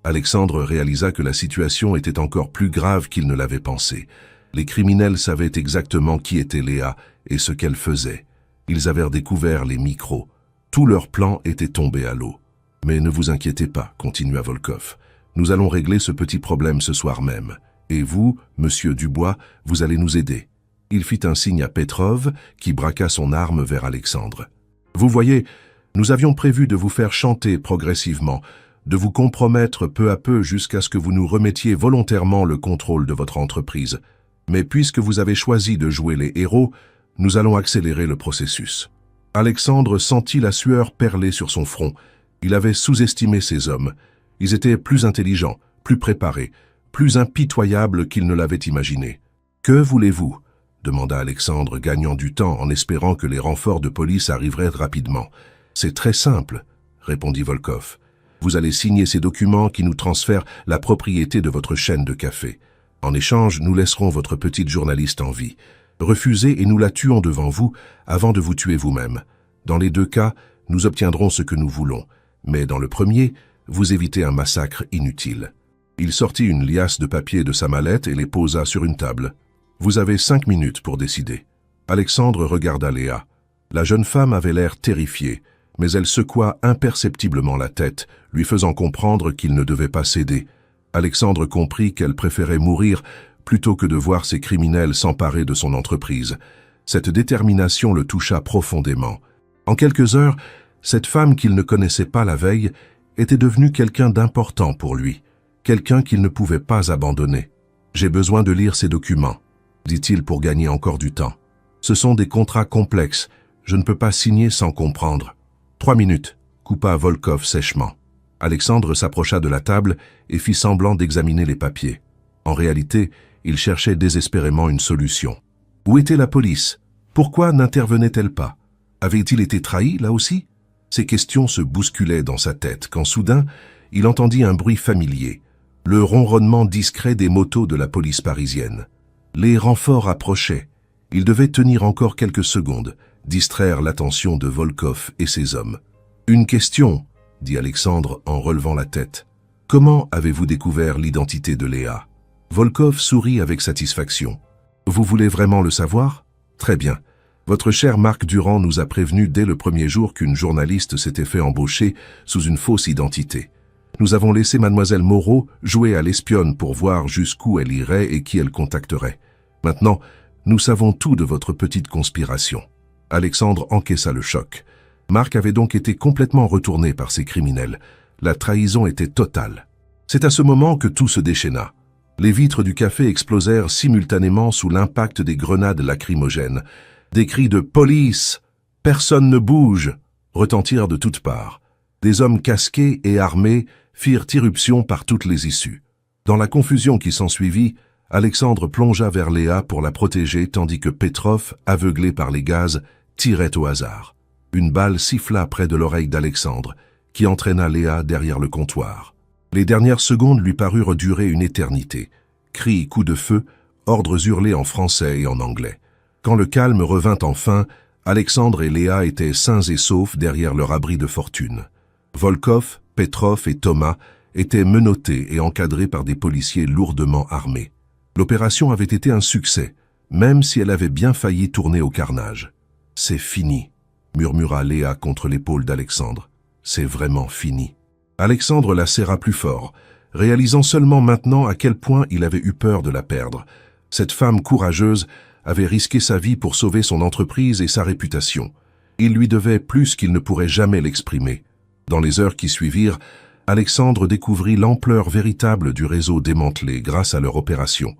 Alexandre réalisa que la situation était encore plus grave qu'il ne l'avait pensé. Les criminels savaient exactement qui était Léa et ce qu'elle faisait. Ils avaient découvert les micros. Tout leur plan était tombé à l'eau. « Mais ne vous inquiétez pas, continua Volkov. Nous allons régler ce petit problème ce soir même. Et vous, monsieur Dubois, vous allez nous aider. » Il fit un signe à Petrov, qui braqua son arme vers Alexandre. « Vous voyez, nous avions prévu de vous faire chanter progressivement, de vous compromettre peu à peu jusqu'à ce que vous nous remettiez volontairement le contrôle de votre entreprise. Mais puisque vous avez choisi de jouer les héros, nous allons accélérer le processus. » Alexandre sentit la sueur perler sur son front. Il avait sous-estimé ses hommes. Ils étaient plus intelligents, plus préparés, plus impitoyables qu'il ne l'avait imaginé. « Que voulez-vous » demanda Alexandre, gagnant du temps en espérant que les renforts de police arriveraient rapidement. « C'est très simple, » répondit Volkov. « Vous allez signer ces documents qui nous transfèrent la propriété de votre chaîne de café. En échange, nous laisserons votre petite journaliste en vie. Refusez et nous la tuons devant vous avant de vous tuer vous-même. Dans les deux cas, nous obtiendrons ce que nous voulons, mais dans le premier, vous évitez un massacre inutile. » Il sortit une liasse de papiers de sa mallette et les posa sur une table. « Vous avez 5 minutes pour décider. » Alexandre regarda Léa. La jeune femme avait l'air terrifiée, mais elle secoua imperceptiblement la tête, lui faisant comprendre qu'il ne devait pas céder. Alexandre comprit qu'elle préférait mourir plutôt que de voir ces criminels s'emparer de son entreprise. Cette détermination le toucha profondément. En quelques heures, cette femme qu'il ne connaissait pas la veille était devenue quelqu'un d'important pour lui, quelqu'un qu'il ne pouvait pas abandonner. « J'ai besoin de lire ces documents, » dit-il pour gagner encore du temps. « Ce sont des contrats complexes, je ne peux pas signer sans comprendre. »« 3 minutes, » coupa Volkov sèchement. Alexandre s'approcha de la table et fit semblant d'examiner les papiers. En réalité, il cherchait désespérément une solution. Où était la police? Pourquoi n'intervenait-elle pas? Avait-il été trahi, là aussi? Ces questions se bousculaient dans sa tête quand soudain, il entendit un bruit familier, le ronronnement discret des motos de la police parisienne. Les renforts approchaient. Il devait tenir encore quelques secondes, distraire l'attention de Volkov et ses hommes. « Une question » dit Alexandre en relevant la tête. « Comment avez-vous découvert l'identité de Léa ?» Volkov sourit avec satisfaction. « Vous voulez vraiment le savoir? Très bien. Votre cher Marc Durand nous a prévenu dès le premier jour qu'une journaliste s'était fait embaucher sous une fausse identité. Nous avons laissé mademoiselle Moreau jouer à l'espionne pour voir jusqu'où elle irait et qui elle contacterait. Maintenant, nous savons tout de votre petite conspiration. » Alexandre encaissa le choc. Marc avait donc été complètement retourné par ces criminels. La trahison était totale. C'est à ce moment que tout se déchaîna. Les vitres du café explosèrent simultanément sous l'impact des grenades lacrymogènes. Des cris de « Police ! Personne ne bouge !» retentirent de toutes parts. Des hommes casqués et armés firent irruption par toutes les issues. Dans la confusion qui s'ensuivit, Alexandre plongea vers Léa pour la protéger tandis que Petrov, aveuglé par les gaz, tirait au hasard. Une balle siffla près de l'oreille d'Alexandre, qui entraîna Léa derrière le comptoir. Les dernières secondes lui parurent durer une éternité. Cris, coups de feu, ordres hurlés en français et en anglais. Quand le calme revint enfin, Alexandre et Léa étaient sains et saufs derrière leur abri de fortune. Volkov, Petrov et Thomas étaient menottés et encadrés par des policiers lourdement armés. L'opération avait été un succès, même si elle avait bien failli tourner au carnage. « C'est fini », murmura Léa contre l'épaule d'Alexandre. « C'est vraiment fini. » Alexandre la serra plus fort, réalisant seulement maintenant à quel point il avait eu peur de la perdre. Cette femme courageuse avait risqué sa vie pour sauver son entreprise et sa réputation. Il lui devait plus qu'il ne pourrait jamais l'exprimer. Dans les heures qui suivirent, Alexandre découvrit l'ampleur véritable du réseau démantelé grâce à leur opération.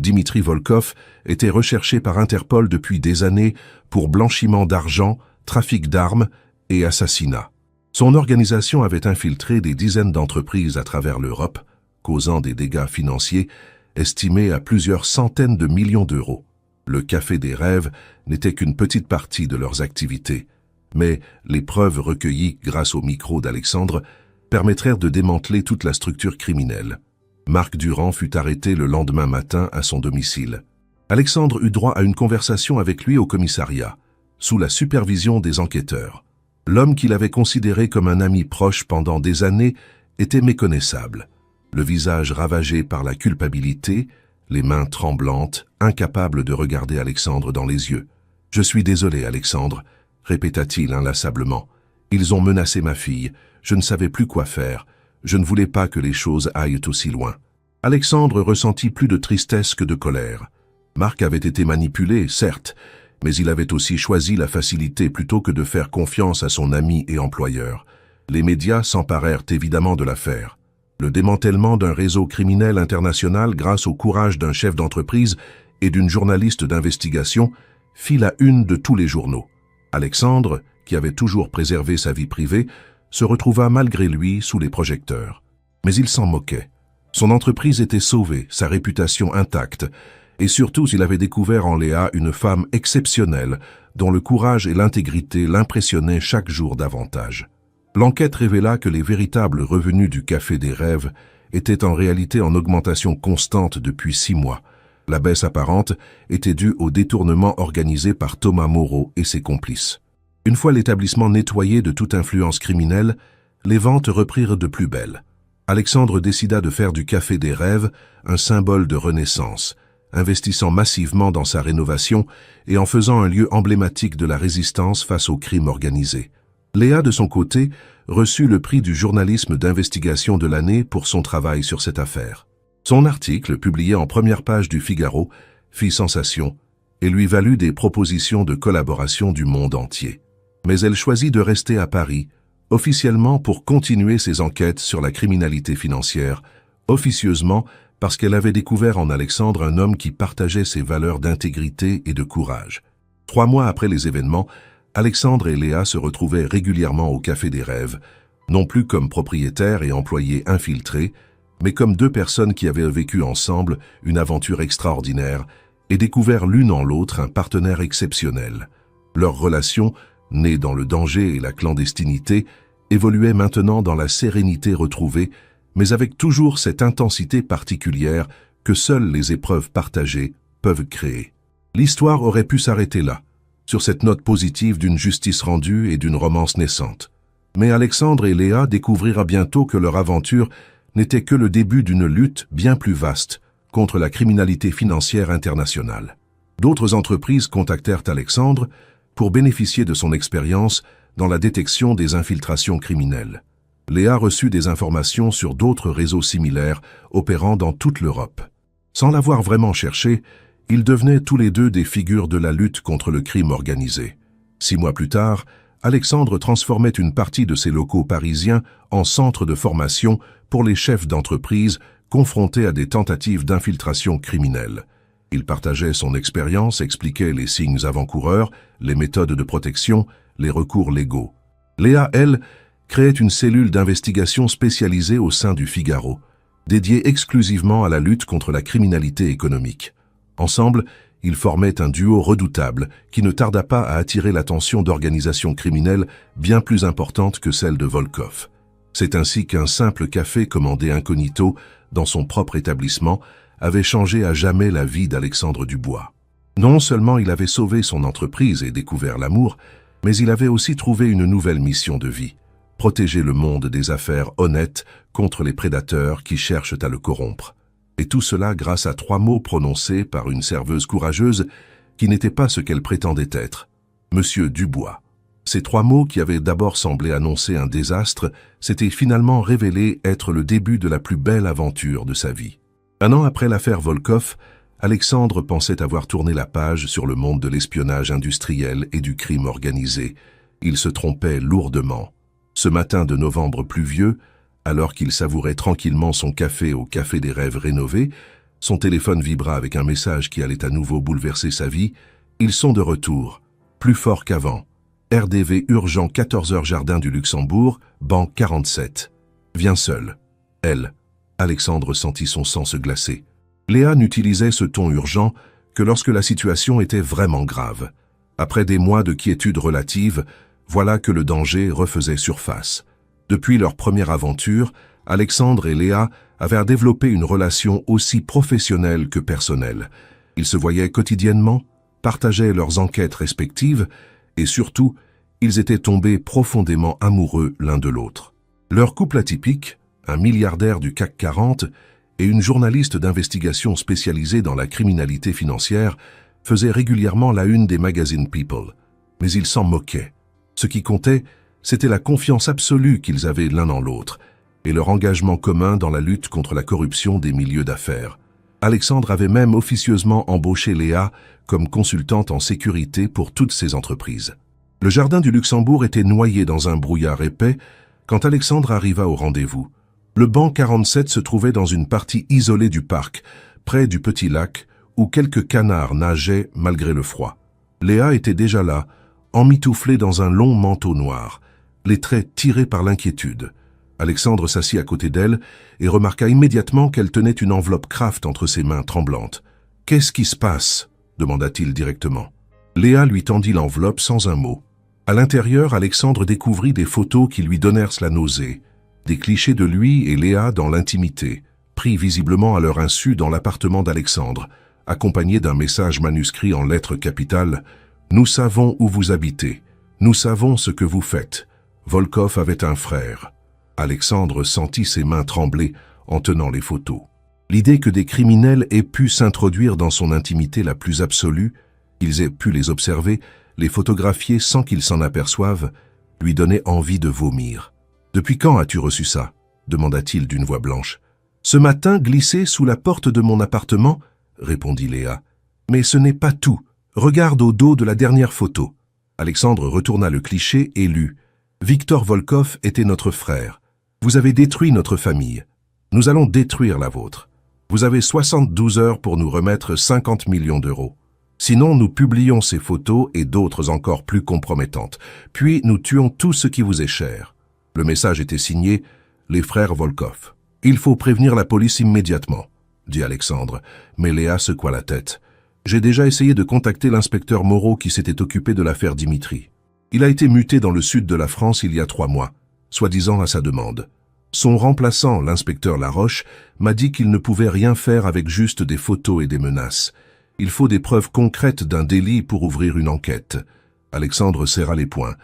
Dimitri Volkov était recherché par Interpol depuis des années pour blanchiment d'argent, trafic d'armes et assassinat. Son organisation avait infiltré des dizaines d'entreprises à travers l'Europe, causant des dégâts financiers estimés à plusieurs centaines de millions d'euros. Le Café des Rêves n'était qu'une petite partie de leurs activités, mais les preuves recueillies grâce au micro d'Alexandre permettrent de démanteler toute la structure criminelle. Marc Durand fut arrêté le lendemain matin à son domicile. Alexandre eut droit à une conversation avec lui au commissariat, sous la supervision des enquêteurs. L'homme qu'il avait considéré comme un ami proche pendant des années était méconnaissable. Le visage ravagé par la culpabilité, les mains tremblantes, incapable de regarder Alexandre dans les yeux. « Je suis désolé, Alexandre », répéta-t-il inlassablement. « Ils ont menacé ma fille. Je ne savais plus quoi faire. Je ne voulais pas que les choses aillent aussi loin. » Alexandre ressentit plus de tristesse que de colère. Marc avait été manipulé, certes, mais il avait aussi choisi la facilité plutôt que de faire confiance à son ami et employeur. Les médias s'emparèrent évidemment de l'affaire. Le démantèlement d'un réseau criminel international grâce au courage d'un chef d'entreprise et d'une journaliste d'investigation fit la une de tous les journaux. Alexandre, qui avait toujours préservé sa vie privée, se retrouva malgré lui sous les projecteurs. Mais il s'en moquait. Son entreprise était sauvée, sa réputation intacte, et surtout il avait découvert en Léa une femme exceptionnelle dont le courage et l'intégrité l'impressionnaient chaque jour davantage. L'enquête révéla que les véritables revenus du Café des Rêves étaient en réalité en augmentation constante depuis 6 mois. La baisse apparente était due au détournement organisé par Thomas Moreau et ses complices. Une fois l'établissement nettoyé de toute influence criminelle, les ventes reprirent de plus belle. Alexandre décida de faire du Café des Rêves un symbole de renaissance, investissant massivement dans sa rénovation et en faisant un lieu emblématique de la résistance face au crime organisé. Léa, de son côté, reçut le prix du journalisme d'investigation de l'année pour son travail sur cette affaire. Son article, publié en première page du Figaro, fit sensation et lui valut des propositions de collaboration du monde entier. Mais elle choisit de rester à Paris, officiellement pour continuer ses enquêtes sur la criminalité financière, officieusement parce qu'elle avait découvert en Alexandre un homme qui partageait ses valeurs d'intégrité et de courage. 3 mois après les événements, Alexandre et Léa se retrouvaient régulièrement au Café des Rêves, non plus comme propriétaires et employés infiltrés, mais comme 2 personnes qui avaient vécu ensemble une aventure extraordinaire et découvert l'une en l'autre un partenaire exceptionnel. Leur relation, née dans le danger et la clandestinité, évoluait maintenant dans la sérénité retrouvée, mais avec toujours cette intensité particulière que seules les épreuves partagées peuvent créer. L'histoire aurait pu s'arrêter là, sur cette note positive d'une justice rendue et d'une romance naissante. Mais Alexandre et Léa découvrirent bientôt que leur aventure n'était que le début d'une lutte bien plus vaste contre la criminalité financière internationale. D'autres entreprises contactèrent Alexandre pour bénéficier de son expérience dans la détection des infiltrations criminelles. Léa reçut des informations sur d'autres réseaux similaires opérant dans toute l'Europe. Sans l'avoir vraiment cherché, ils devenaient tous les deux des figures de la lutte contre le crime organisé. 6 mois plus tard, Alexandre transformait une partie de ses locaux parisiens en centre de formation pour les chefs d'entreprise confrontés à des tentatives d'infiltration criminelle. Il partageait son expérience, expliquait les signes avant-coureurs, les méthodes de protection, les recours légaux. Léa, elle, créait une cellule d'investigation spécialisée au sein du Figaro, dédiée exclusivement à la lutte contre la criminalité économique. Ensemble, ils formaient un duo redoutable qui ne tarda pas à attirer l'attention d'organisations criminelles bien plus importantes que celle de Volkov. C'est ainsi qu'un simple café commandé incognito dans son propre établissement avait changé à jamais la vie d'Alexandre Dubois. Non seulement il avait sauvé son entreprise et découvert l'amour, mais il avait aussi trouvé une nouvelle mission de vie: protéger le monde des affaires honnêtes contre les prédateurs qui cherchent à le corrompre. Et tout cela grâce à 3 mots prononcés par une serveuse courageuse qui n'était pas ce qu'elle prétendait être: Monsieur Dubois. Ces 3 mots qui avaient d'abord semblé annoncer un désastre s'étaient finalement révélés être le début de la plus belle aventure de sa vie. 1 an après l'affaire Volkov, Alexandre pensait avoir tourné la page sur le monde de l'espionnage industriel et du crime organisé. Il se trompait lourdement. Ce matin de novembre pluvieux, alors qu'il savourait tranquillement son café au Café des Rêves rénové, son téléphone vibra avec un message qui allait à nouveau bouleverser sa vie. Ils sont de retour, plus forts qu'avant. RDV urgent 14h Jardin du Luxembourg, banque 47. Viens seul. Elle. Alexandre sentit son sang se glacer. Léa n'utilisait ce ton urgent que lorsque la situation était vraiment grave. Après des mois de quiétude relative, voilà que le danger refaisait surface. Depuis leur première aventure, Alexandre et Léa avaient développé une relation aussi professionnelle que personnelle. Ils se voyaient quotidiennement, partageaient leurs enquêtes respectives et surtout, ils étaient tombés profondément amoureux l'un de l'autre. Leur couple atypique, un milliardaire du CAC 40 et une journaliste d'investigation spécialisée dans la criminalité financière, faisait régulièrement la une des magazines People. Mais ils s'en moquaient. Ce qui comptait, c'était la confiance absolue qu'ils avaient l'un en l'autre et leur engagement commun dans la lutte contre la corruption des milieux d'affaires. Alexandre avait même officieusement embauché Léa comme consultante en sécurité pour toutes ses entreprises. Le Jardin du Luxembourg était noyé dans un brouillard épais quand Alexandre arriva au rendez-vous. Le banc 47 se trouvait dans une partie isolée du parc, près du petit lac, où quelques canards nageaient malgré le froid. Léa était déjà là, emmitouflée dans un long manteau noir, les traits tirés par l'inquiétude. Alexandre s'assit à côté d'elle et remarqua immédiatement qu'elle tenait une enveloppe Kraft entre ses mains tremblantes. « Qu'est-ce qui se passe ?» demanda-t-il directement. Léa lui tendit l'enveloppe sans un mot. À l'intérieur, Alexandre découvrit des photos qui lui donnèrent la nausée, des clichés de lui et Léa dans l'intimité, pris visiblement à leur insu dans l'appartement d'Alexandre, accompagnés d'un message manuscrit en lettres capitales « Nous savons où vous habitez. Nous savons ce que vous faites. Volkov avait un frère. Alexandre sentit ses mains trembler en tenant les photos. L'idée que des criminels aient pu s'introduire dans son intimité la plus absolue, qu'ils aient pu les observer, les photographier sans qu'ils s'en aperçoivent, lui donnait envie de vomir. « Depuis quand as-tu reçu ça ?» demanda-t-il d'une voix blanche. « Ce matin, glissé sous la porte de mon appartement ?» répondit Léa. « Mais ce n'est pas tout. Regarde au dos de la dernière photo. » Alexandre retourna le cliché et lut. « Victor Volkov était notre frère. Vous avez détruit notre famille. Nous allons détruire la vôtre. Vous avez 72 heures pour nous remettre 50 millions d'euros. Sinon, nous publions ces photos et d'autres encore plus compromettantes. Puis, nous tuons tout ce qui vous est cher. » Le message était signé « Les frères Volkov ». « Il faut prévenir la police immédiatement », dit Alexandre, mais Léa secoua la tête. « J'ai déjà essayé de contacter l'inspecteur Moreau qui s'était occupé de l'affaire Dimitri. Il a été muté dans le sud de la France il y a 3 mois, soi-disant à sa demande. Son remplaçant, l'inspecteur Laroche, m'a dit qu'il ne pouvait rien faire avec juste des photos et des menaces. Il faut des preuves concrètes d'un délit pour ouvrir une enquête. » Alexandre serra les poings.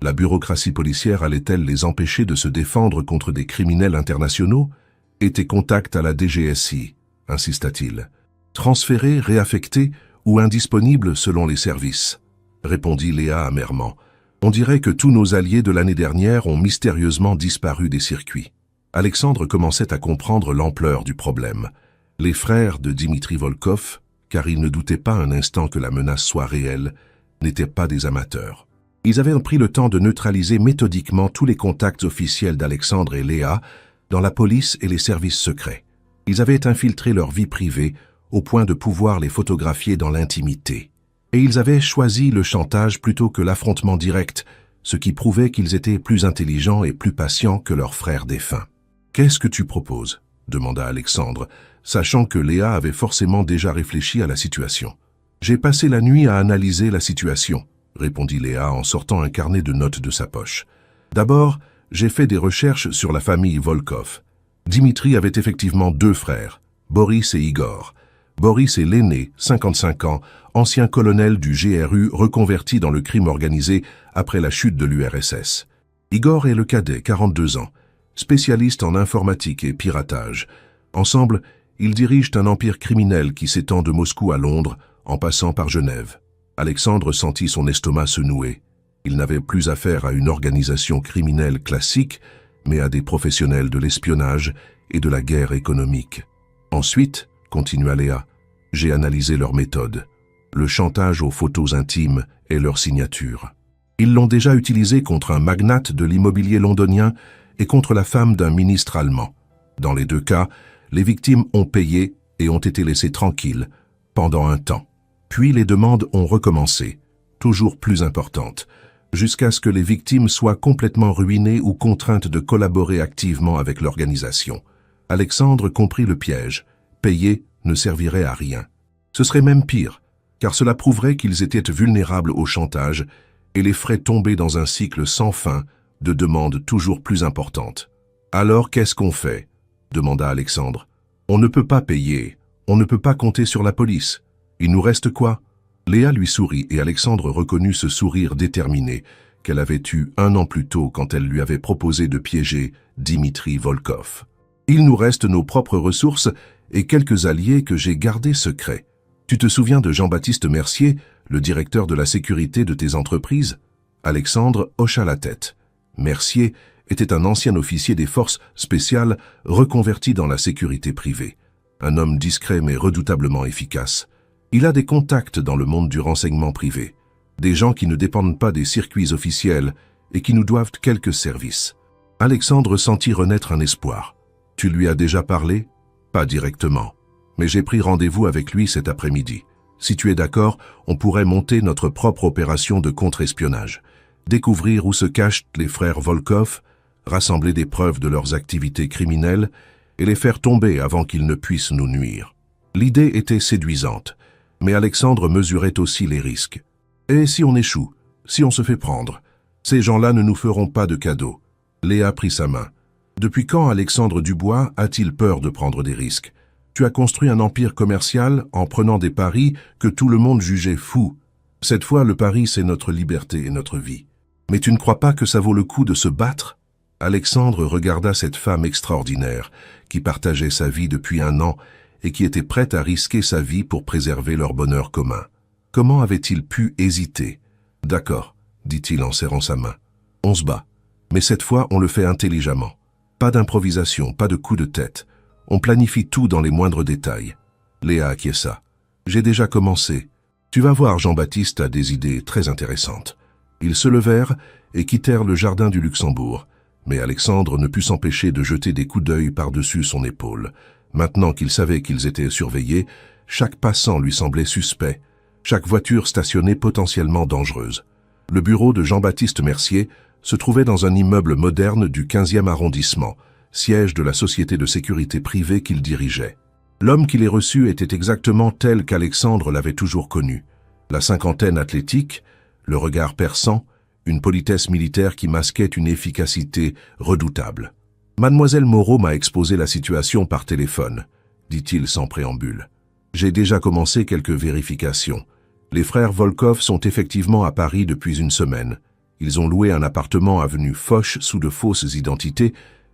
La bureaucratie policière allait-elle les empêcher de se défendre contre des criminels internationaux ? « Et tes contacts à la DGSI ?» insista-t-il. « Transférés, réaffectés ou indisponibles selon les services ?» répondit Léa amèrement. « On dirait que tous nos alliés de l'année dernière ont mystérieusement disparu des circuits. » Alexandre commençait à comprendre l'ampleur du problème. Les frères de Dimitri Volkov, car ils ne doutaient pas un instant que la menace soit réelle, n'étaient pas des amateurs. Ils avaient pris le temps de neutraliser méthodiquement tous les contacts officiels d'Alexandre et Léa dans la police et les services secrets. Ils avaient infiltré leur vie privée au point de pouvoir les photographier dans l'intimité. Et ils avaient choisi le chantage plutôt que l'affrontement direct, ce qui prouvait qu'ils étaient plus intelligents et plus patients que leurs frères défunts. « Qu'est-ce que tu proposes ?» demanda Alexandre, sachant que Léa avait forcément déjà réfléchi à la situation. « J'ai passé la nuit à analyser la situation », répondit Léa en sortant un carnet de notes de sa poche. « D'abord, j'ai fait des recherches sur la famille Volkov. Dimitri avait effectivement 2 frères, Boris et Igor. Boris est l'aîné, 55 ans, ancien colonel du GRU reconverti dans le crime organisé après la chute de l'URSS. Igor est le cadet, 42 ans, spécialiste en informatique et piratage. Ensemble, ils dirigent un empire criminel qui s'étend de Moscou à Londres, en passant par Genève. Alexandre sentit son estomac se nouer. Il n'avait plus affaire à une organisation criminelle classique, mais à des professionnels de l'espionnage et de la guerre économique. Ensuite, continua Léa, j'ai analysé leur méthode, le chantage aux photos intimes et leur signature. Ils l'ont déjà utilisé contre un magnate de l'immobilier londonien et contre la femme d'un ministre allemand. Dans les 2 cas, les victimes ont payé et ont été laissées tranquilles pendant un temps. Puis les demandes ont recommencé, toujours plus importantes, jusqu'à ce que les victimes soient complètement ruinées ou contraintes de collaborer activement avec l'organisation. Alexandre comprit le piège. Payer ne servirait à rien. Ce serait même pire, car cela prouverait qu'ils étaient vulnérables au chantage et les ferait tomber dans un cycle sans fin de demandes toujours plus importantes. « Alors qu'est-ce qu'on fait ?» demanda Alexandre. « On ne peut pas payer, on ne peut pas compter sur la police. Il nous reste quoi ?» Léa lui sourit et Alexandre reconnut ce sourire déterminé qu'elle avait eu 1 an plus tôt quand elle lui avait proposé de piéger Dimitri Volkov. « Il nous reste nos propres ressources et quelques alliés que j'ai gardés secrets. Tu te souviens de Jean-Baptiste Mercier, le directeur de la sécurité de tes entreprises ?» Alexandre hocha la tête. Mercier était un ancien officier des forces spéciales reconverti dans la sécurité privée. Un homme discret mais redoutablement efficace. Il a des contacts dans le monde du renseignement privé, des gens qui ne dépendent pas des circuits officiels et qui nous doivent quelques services. Alexandre sentit renaître un espoir. « Tu lui as déjà parlé ?»« Pas directement, mais j'ai pris rendez-vous avec lui cet après-midi. Si tu es d'accord, on pourrait monter notre propre opération de contre-espionnage, découvrir où se cachent les frères Volkov, rassembler des preuves de leurs activités criminelles et les faire tomber avant qu'ils ne puissent nous nuire. » L'idée était séduisante. Mais Alexandre mesurait aussi les risques. Et si on échoue, si on se fait prendre, ces gens-là ne nous feront pas de cadeaux. Léa prit sa main. Depuis quand Alexandre Dubois a-t-il peur de prendre des risques? Tu as construit un empire commercial en prenant des paris que tout le monde jugeait fous. Cette fois, le pari, c'est notre liberté et notre vie. Mais tu ne crois pas que ça vaut le coup de se battre? Alexandre regarda cette femme extraordinaire, qui partageait sa vie depuis 1 an et qui était prête à risquer sa vie pour préserver leur bonheur commun. Comment avait-il pu hésiter? D'accord, dit-il en serrant sa main. On se bat. Mais cette fois, on le fait intelligemment. Pas d'improvisation, pas de coup de tête. On planifie tout dans les moindres détails. Léa acquiesça. J'ai déjà commencé. Tu vas voir, Jean-Baptiste a des idées très intéressantes. Ils se levèrent et quittèrent le jardin du Luxembourg. Mais Alexandre ne put s'empêcher de jeter des coups d'œil par-dessus son épaule. Maintenant qu'il savait qu'ils étaient surveillés, chaque passant lui semblait suspect, chaque voiture stationnée potentiellement dangereuse. Le bureau de Jean-Baptiste Mercier se trouvait dans un immeuble moderne du 15e arrondissement, siège de la société de sécurité privée qu'il dirigeait. L'homme qui les reçut était exactement tel qu'Alexandre l'avait toujours connu. La cinquantaine athlétique, le regard perçant, une politesse militaire qui masquait une efficacité redoutable. « Mademoiselle Moreau m'a exposé la situation par téléphone », dit-il sans préambule. « J'ai déjà commencé quelques vérifications. Les frères Volkov sont effectivement à Paris depuis 1 semaine. Ils ont loué un appartement avenue Foch sous de fausses identités,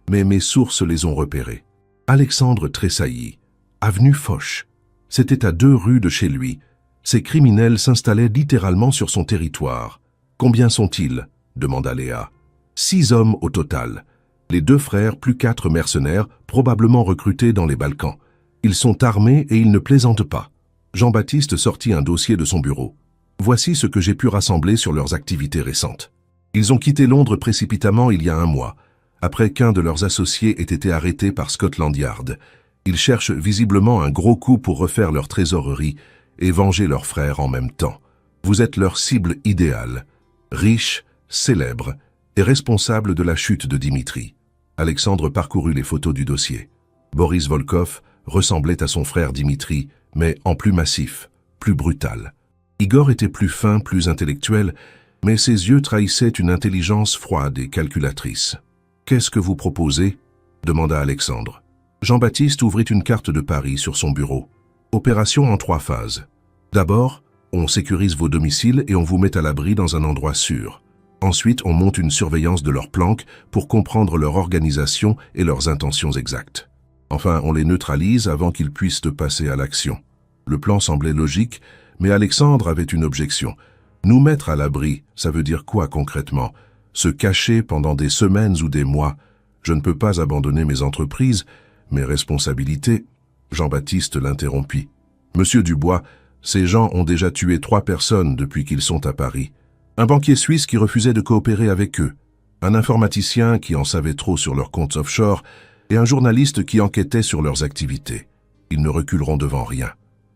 mais mes sources les ont repérés. » Alexandre tressaillit. Avenue Foch. C'était à 2 rues de chez lui. Ces criminels s'installaient littéralement sur son territoire. « Combien sont-ils » demanda Léa. 6 hommes au total. Les 2 frères plus 4 mercenaires, probablement recrutés dans les Balkans. Ils sont armés et ils ne plaisantent pas. Jean-Baptiste sortit un dossier de son bureau. Voici ce que j'ai pu rassembler sur leurs activités récentes. Ils ont quitté Londres précipitamment il y a 1 mois, après qu'un de leurs associés ait été arrêté par Scotland Yard. Ils cherchent visiblement un gros coup pour refaire leur trésorerie et venger leurs frères en même temps. Vous êtes leur cible idéale. Riche, célèbre et responsable de la chute de Dimitri. Alexandre parcourut les photos du dossier. Boris Volkov ressemblait à son frère Dimitri, mais en plus massif, plus brutal. Igor était plus fin, plus intellectuel, mais ses yeux trahissaient une intelligence froide et calculatrice. « Qu'est-ce que vous proposez » demanda Alexandre. Jean-Baptiste ouvrit une carte de Paris sur son bureau. Opération en 3 phases. D'abord, on sécurise vos domiciles et on vous met à l'abri dans un endroit sûr. Ensuite, on monte une surveillance de leurs planques pour comprendre leur organisation et leurs intentions exactes. Enfin, on les neutralise avant qu'ils puissent passer à l'action. Le plan semblait logique, mais Alexandre avait une objection. Nous mettre à l'abri, ça veut dire quoi concrètement? Se cacher pendant des semaines ou des mois? Je ne peux pas abandonner mes entreprises, mes responsabilités. Jean-Baptiste l'interrompit. Monsieur Dubois, ces gens ont déjà tué 3 personnes depuis qu'ils sont à Paris. Un banquier suisse qui refusait de coopérer avec eux, un informaticien qui en savait trop sur leurs comptes offshore et un journaliste qui enquêtait sur leurs activités. Ils ne reculeront devant rien.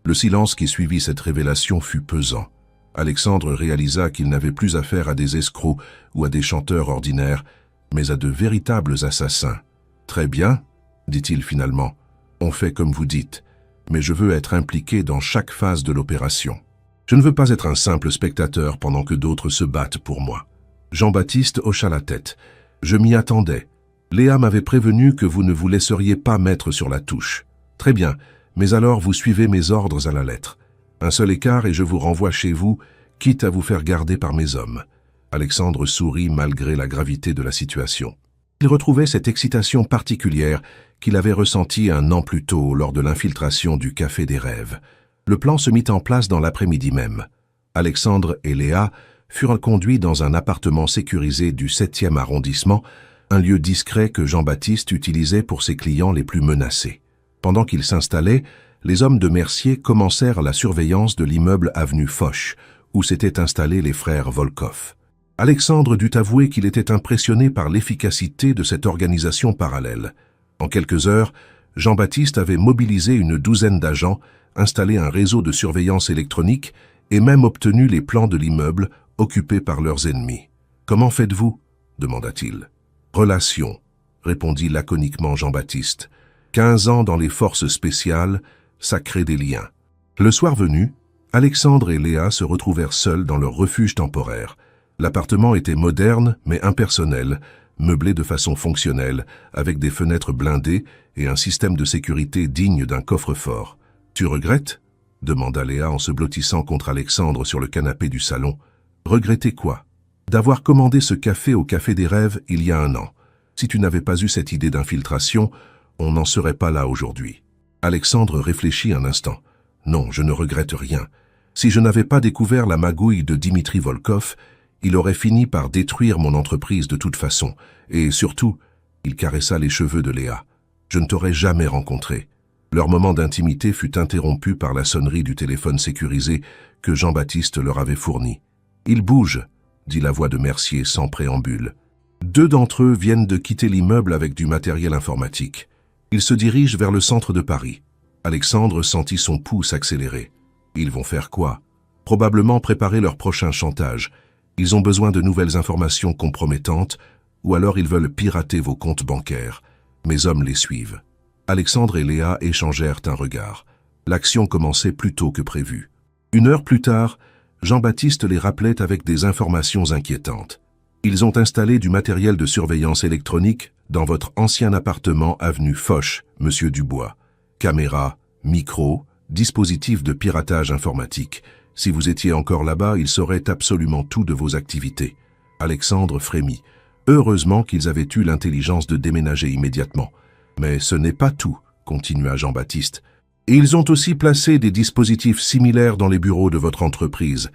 Le silence qui suivit cette révélation fut pesant. Alexandre réalisa qu'il n'avait plus affaire à des escrocs ou à des chanteurs ordinaires, mais à de véritables assassins. « Très bien, » dit-il finalement. « On fait comme vous dites, mais je veux être impliqué dans chaque phase de l'opération. Je ne veux pas être un simple spectateur pendant que d'autres se battent pour moi. » Jean-Baptiste hocha la tête. « Je m'y attendais. Léa m'avait prévenu que vous ne vous laisseriez pas mettre sur la touche. Très bien, mais alors vous suivez mes ordres à la lettre. Un seul écart et je vous renvoie chez vous, quitte à vous faire garder par mes hommes. » Alexandre sourit malgré la gravité de la situation. Il retrouvait cette excitation particulière qu'il avait ressentie 1 an plus tôt lors de l'infiltration du Café des Rêves. Le plan se mit en place dans l'après-midi même. Alexandre et Léa furent conduits dans un appartement sécurisé du 7e arrondissement, un lieu discret que Jean-Baptiste utilisait pour ses clients les plus menacés. Pendant qu'ils s'installaient, les hommes de Mercier commencèrent la surveillance de l'immeuble avenue Foch, où s'étaient installés les frères Volkov. Alexandre dut avouer qu'il était impressionné par l'efficacité de cette organisation parallèle. En quelques heures, Jean-Baptiste avait mobilisé une 12aine d'agents, installé un réseau de surveillance électronique et même obtenu les plans de l'immeuble occupé par leurs ennemis. « Comment faites-vous » demanda-t-il. « Relation » répondit laconiquement Jean-Baptiste. 15 ans dans les forces spéciales, ça crée des liens. Le soir venu, Alexandre et Léa se retrouvèrent seuls dans leur refuge temporaire. L'appartement était moderne mais impersonnel, meublé de façon fonctionnelle, avec des fenêtres blindées et un système de sécurité digne d'un coffre-fort. « Tu regrettes » demanda Léa en se blottissant contre Alexandre sur le canapé du salon. « Regretter quoi » d'avoir commandé ce café au Café des Rêves il y a 1 an. Si tu n'avais pas eu cette idée d'infiltration, on n'en serait pas là aujourd'hui. » Alexandre réfléchit un instant. « Non, je ne regrette rien. Si je n'avais pas découvert la magouille de Dimitri Volkov, il aurait fini par détruire mon entreprise de toute façon. Et surtout, il caressa les cheveux de Léa. Je ne t'aurais jamais rencontré. » Leur moment d'intimité fut interrompu par la sonnerie du téléphone sécurisé que Jean-Baptiste leur avait fourni. « Il bouge », dit la voix de Mercier sans préambule. 2 d'entre eux viennent de quitter l'immeuble avec du matériel informatique. Ils se dirigent vers le centre de Paris. Alexandre sentit son pouls s'accélérer. Ils vont faire quoi? Probablement préparer leur prochain chantage. Ils ont besoin de nouvelles informations compromettantes, ou alors ils veulent pirater vos comptes bancaires. Mes hommes les suivent. Alexandre et Léa échangèrent un regard. L'action commençait plus tôt que prévu. 1 heure plus tard, Jean-Baptiste les rappelait avec des informations inquiétantes. Ils ont installé du matériel de surveillance électronique dans votre ancien appartement avenue Foch, Monsieur Dubois. Caméras, micros, dispositifs de piratage informatique. Si vous étiez encore là-bas, ils sauraient absolument tout de vos activités. Alexandre frémit. Heureusement qu'ils avaient eu l'intelligence de déménager immédiatement. Mais ce n'est pas tout, continua Jean-Baptiste. Et ils ont aussi placé des dispositifs similaires dans les bureaux de votre entreprise.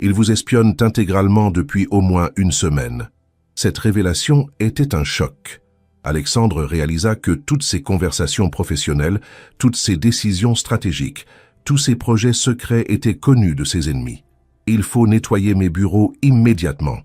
Ils vous espionnent intégralement depuis au moins 1 semaine. Cette révélation était un choc. Alexandre réalisa que toutes ses conversations professionnelles, toutes ses décisions stratégiques, tous ses projets secrets étaient connus de ses ennemis. « Il faut nettoyer mes bureaux immédiatement »,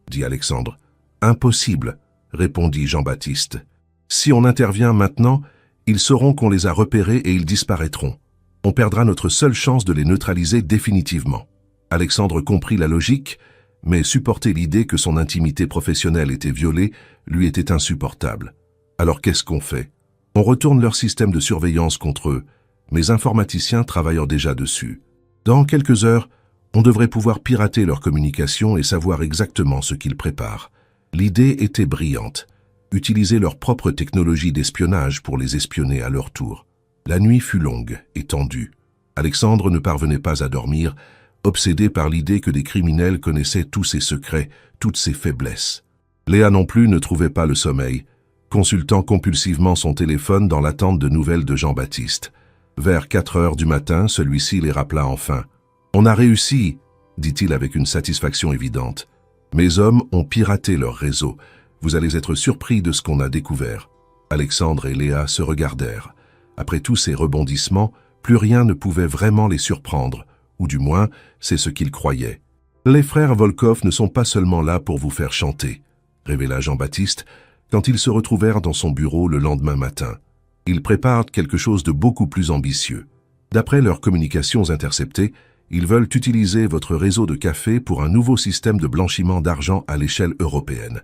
dit Alexandre. « Impossible », répondit Jean-Baptiste. « Si on intervient maintenant, ils sauront qu'on les a repérés et ils disparaîtront. On perdra notre seule chance de les neutraliser définitivement. » Alexandre comprit la logique, mais supporter l'idée que son intimité professionnelle était violée lui était insupportable. Alors qu'est-ce qu'on fait? On retourne leur système de surveillance contre eux. Mes informaticiens travaillent déjà dessus. Dans quelques heures, on devrait pouvoir pirater leurs communications et savoir exactement ce qu'ils préparent. L'idée était brillante. Utiliser leur propre technologie d'espionnage pour les espionner à leur tour. La nuit fut longue et tendue. Alexandre ne parvenait pas à dormir, obsédé par l'idée que des criminels connaissaient tous ses secrets, toutes ses faiblesses. Léa non plus ne trouvait pas le sommeil, consultant compulsivement son téléphone dans l'attente de nouvelles de Jean-Baptiste. Vers 4 heures du matin, celui-ci les rappela enfin. « On a réussi », dit-il avec une satisfaction évidente. « Mes hommes ont piraté leur réseau. Vous allez être surpris de ce qu'on a découvert. » Alexandre et Léa se regardèrent. Après tous ces rebondissements, plus rien ne pouvait vraiment les surprendre, ou du moins, c'est ce qu'ils croyaient. « Les frères Volkov ne sont pas seulement là pour vous faire chanter », révéla Jean-Baptiste, quand ils se retrouvèrent dans son bureau le lendemain matin. Ils préparent quelque chose de beaucoup plus ambitieux. D'après leurs communications interceptées, ils veulent utiliser votre réseau de café pour un nouveau système de blanchiment d'argent à l'échelle européenne.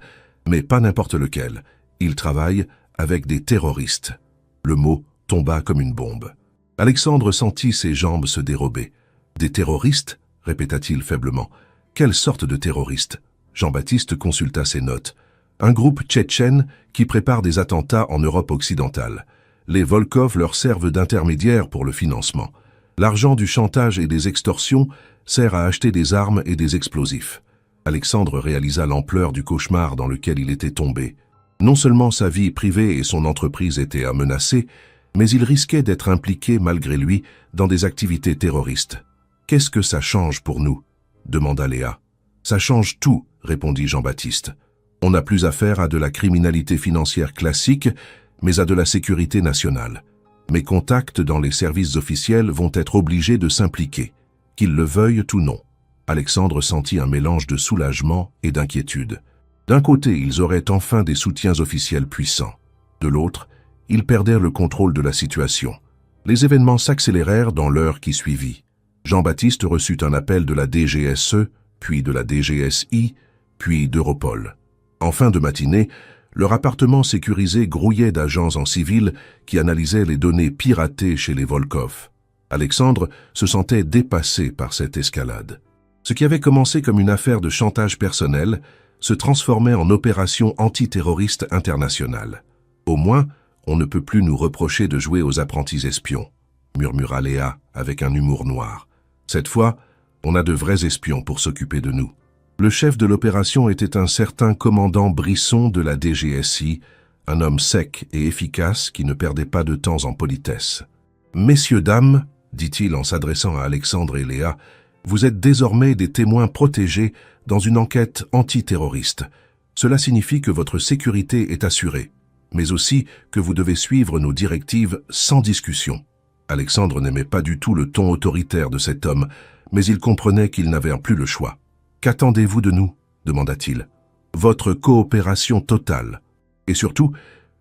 Mais pas n'importe lequel. Ils travaillent avec des terroristes. Le mot tomba comme une bombe. Alexandre sentit ses jambes se dérober. « Des terroristes » répéta-t-il faiblement. « Quelle sorte de terroristes ?» Jean-Baptiste consulta ses notes. « Un groupe tchétchène qui prépare des attentats en Europe occidentale. Les Volkov leur servent d'intermédiaires pour le financement. L'argent du chantage et des extorsions sert à acheter des armes et des explosifs. » Alexandre réalisa l'ampleur du cauchemar dans lequel il était tombé. Non seulement sa vie privée et son entreprise étaient à menacer, mais il risquait d'être impliqué malgré lui dans des activités terroristes. « Qu'est-ce que ça change pour nous ?» demanda Léa. « Ça change tout », répondit Jean-Baptiste. « On n'a plus affaire à de la criminalité financière classique, mais à de la sécurité nationale. Mes contacts dans les services officiels vont être obligés de s'impliquer, qu'ils le veuillent ou non. » Alexandre sentit un mélange de soulagement et d'inquiétude. D'un côté, ils auraient enfin des soutiens officiels puissants. De l'autre, ils perdèrent le contrôle de la situation. Les événements s'accélérèrent dans l'heure qui suivit. Jean-Baptiste reçut un appel de la DGSE, puis de la DGSI, puis d'Europol. En fin de matinée, leur appartement sécurisé grouillait d'agents en civil qui analysaient les données piratées chez les Volkov. Alexandre se sentait dépassé par cette escalade. Ce qui avait commencé comme une affaire de chantage personnel se transformait en opération antiterroriste internationale. « Au moins, on ne peut plus nous reprocher de jouer aux apprentis espions », murmura Léa avec un humour noir. « Cette fois, on a de vrais espions pour s'occuper de nous. » Le chef de l'opération était un certain commandant Brisson de la DGSI, un homme sec et efficace qui ne perdait pas de temps en politesse. « Messieurs, dames, dit-il en s'adressant à Alexandre et Léa, vous êtes désormais des témoins protégés dans une enquête antiterroriste. Cela signifie que votre sécurité est assurée, mais aussi que vous devez suivre nos directives sans discussion. » Alexandre n'aimait pas du tout le ton autoritaire de cet homme, mais il comprenait qu'il n'avait plus le choix. « Qu'attendez-vous de nous ?» demanda-t-il. « Votre coopération totale. Et surtout,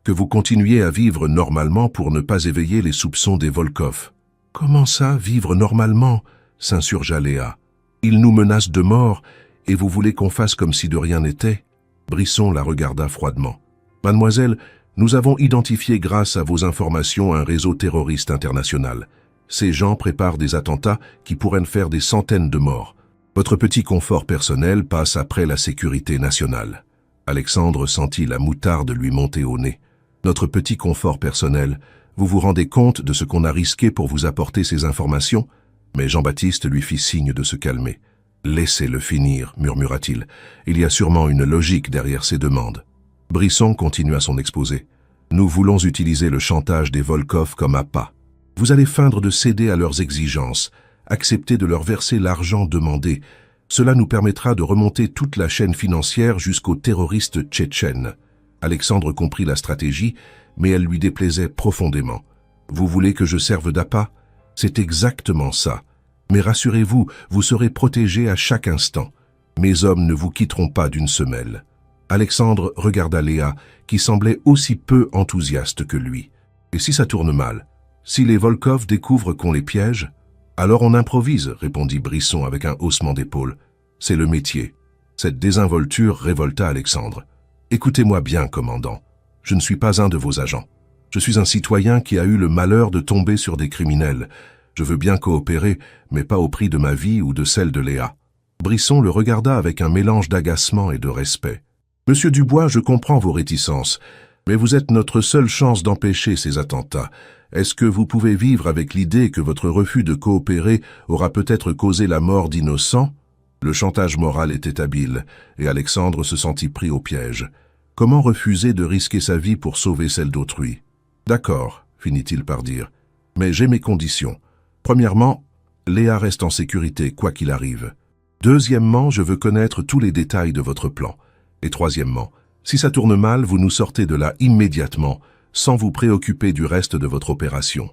que vous continuiez à vivre normalement pour ne pas éveiller les soupçons des Volkov. »« Comment ça, vivre normalement ?» s'insurgea Léa. « Ils nous menacent de mort, et vous voulez qu'on fasse comme si de rien n'était ?» Brisson la regarda froidement. « Mademoiselle, nous avons identifié grâce à vos informations un réseau terroriste international. Ces gens préparent des attentats qui pourraient faire des centaines de morts. Votre petit confort personnel passe après la sécurité nationale. » Alexandre sentit la moutarde lui monter au nez. « Notre petit confort personnel, vous vous rendez compte de ce qu'on a risqué pour vous apporter ces informations ?» Mais Jean-Baptiste lui fit signe de se calmer. « Laissez-le finir, murmura-t-il. Il y a sûrement une logique derrière ces demandes. » Brisson continua son exposé. « Nous voulons utiliser le chantage des Volkov comme appât. Vous allez feindre de céder à leurs exigences, accepter de leur verser l'argent demandé. Cela nous permettra de remonter toute la chaîne financière jusqu'aux terroristes tchétchènes. » Alexandre comprit la stratégie, mais elle lui déplaisait profondément. « Vous voulez que je serve d'appât ? C'est exactement ça. Mais rassurez-vous, vous serez protégé à chaque instant. Mes hommes ne vous quitteront pas d'une semelle. » Alexandre regarda Léa, qui semblait aussi peu enthousiaste que lui. « Et si ça tourne mal? Si les Volkov découvrent qu'on les piège? » « Alors on improvise, répondit Brisson avec un haussement d'épaule. C'est le métier. Cette désinvolture révolta Alexandre. Écoutez-moi bien, commandant. Je ne suis pas un de vos agents. Je suis un citoyen qui a eu le malheur de tomber sur des criminels. Je veux bien coopérer, mais pas au prix de ma vie ou de celle de Léa. Brisson le regarda avec un mélange d'agacement et de respect. Monsieur Dubois, je comprends vos réticences, mais vous êtes notre seule chance d'empêcher ces attentats. Est-ce que vous pouvez vivre avec l'idée que votre refus de coopérer aura peut-être causé la mort d'innocents? Le chantage moral était habile, et Alexandre se sentit pris au piège. Comment refuser de risquer sa vie pour sauver celle d'autrui? D'accord, finit-il par dire, mais j'ai mes conditions. Premièrement, Léa reste en sécurité, quoi qu'il arrive. Deuxièmement, je veux connaître tous les détails de votre plan. Et troisièmement, si ça tourne mal, vous nous sortez de là immédiatement, sans vous préoccuper du reste de votre opération.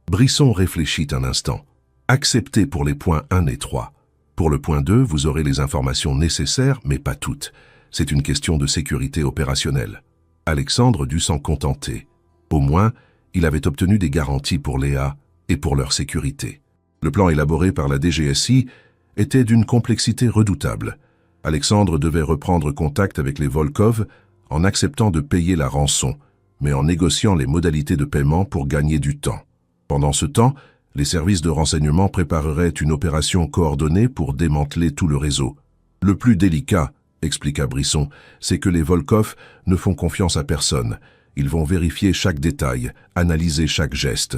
Brisson réfléchit un instant. Acceptez pour les points 1 et 3. Pour le point 2, vous aurez les informations nécessaires, mais pas toutes. C'est une question de sécurité opérationnelle. Alexandre dut s'en contenter. Au moins, il avait obtenu des garanties pour Léa et pour leur sécurité. Le plan élaboré par la DGSI était d'une complexité redoutable. Alexandre devait reprendre contact avec les Volkov en acceptant de payer la rançon, mais en négociant les modalités de paiement pour gagner du temps. Pendant ce temps, les services de renseignement prépareraient une opération coordonnée pour démanteler tout le réseau. Le plus délicat, expliqua Brisson, c'est que les Volkov ne font confiance à personne. Ils vont vérifier chaque détail, analyser chaque geste.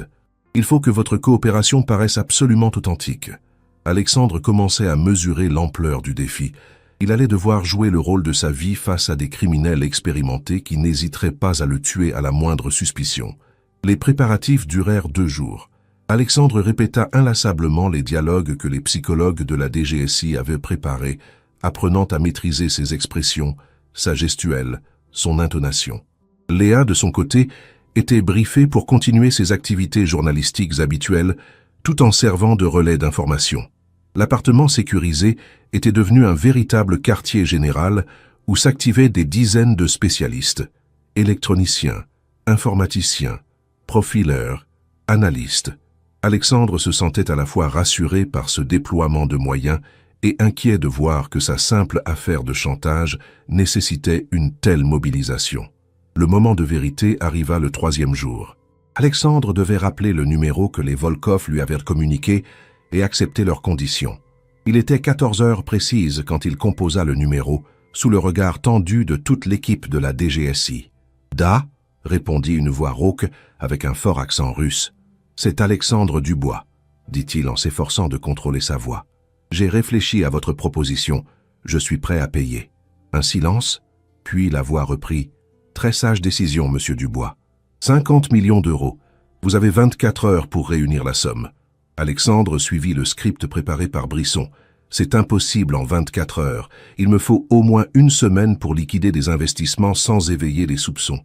Il faut que votre coopération paraisse absolument authentique. Alexandre commençait à mesurer l'ampleur du défi. Il allait devoir jouer le rôle de sa vie face à des criminels expérimentés qui n'hésiteraient pas à le tuer à la moindre suspicion. Les préparatifs durèrent 2 jours. Alexandre répéta inlassablement les dialogues que les psychologues de la DGSI avaient préparés, apprenant à maîtriser ses expressions, sa gestuelle, son intonation. Léa, de son côté, était briefée pour continuer ses activités journalistiques habituelles, tout en servant de relais d'information. L'appartement sécurisé était devenu un véritable quartier général où s'activaient des dizaines de spécialistes, électroniciens, informaticiens, profileurs, analystes. Alexandre se sentait à la fois rassuré par ce déploiement de moyens et inquiet de voir que sa simple affaire de chantage nécessitait une telle mobilisation. Le moment de vérité arriva le 3e jour. Alexandre devait rappeler le numéro que les Volkov lui avaient communiqué et accepter leurs conditions. Il était 14 heures précises quand il composa le numéro, sous le regard tendu de toute l'équipe de la DGSI. « Da » répondit une voix rauque avec un fort accent russe. « C'est Alexandre Dubois », dit-il en s'efforçant de contrôler sa voix. « J'ai réfléchi à votre proposition. Je suis prêt à payer. » Un silence, puis la voix reprit. « Très sage décision, monsieur Dubois. 50 millions d'euros. Vous avez 24 heures pour réunir la somme. » Alexandre suivit le script préparé par Brisson. « C'est impossible en 24 heures. Il me faut au moins une semaine pour liquider des investissements sans éveiller les soupçons. »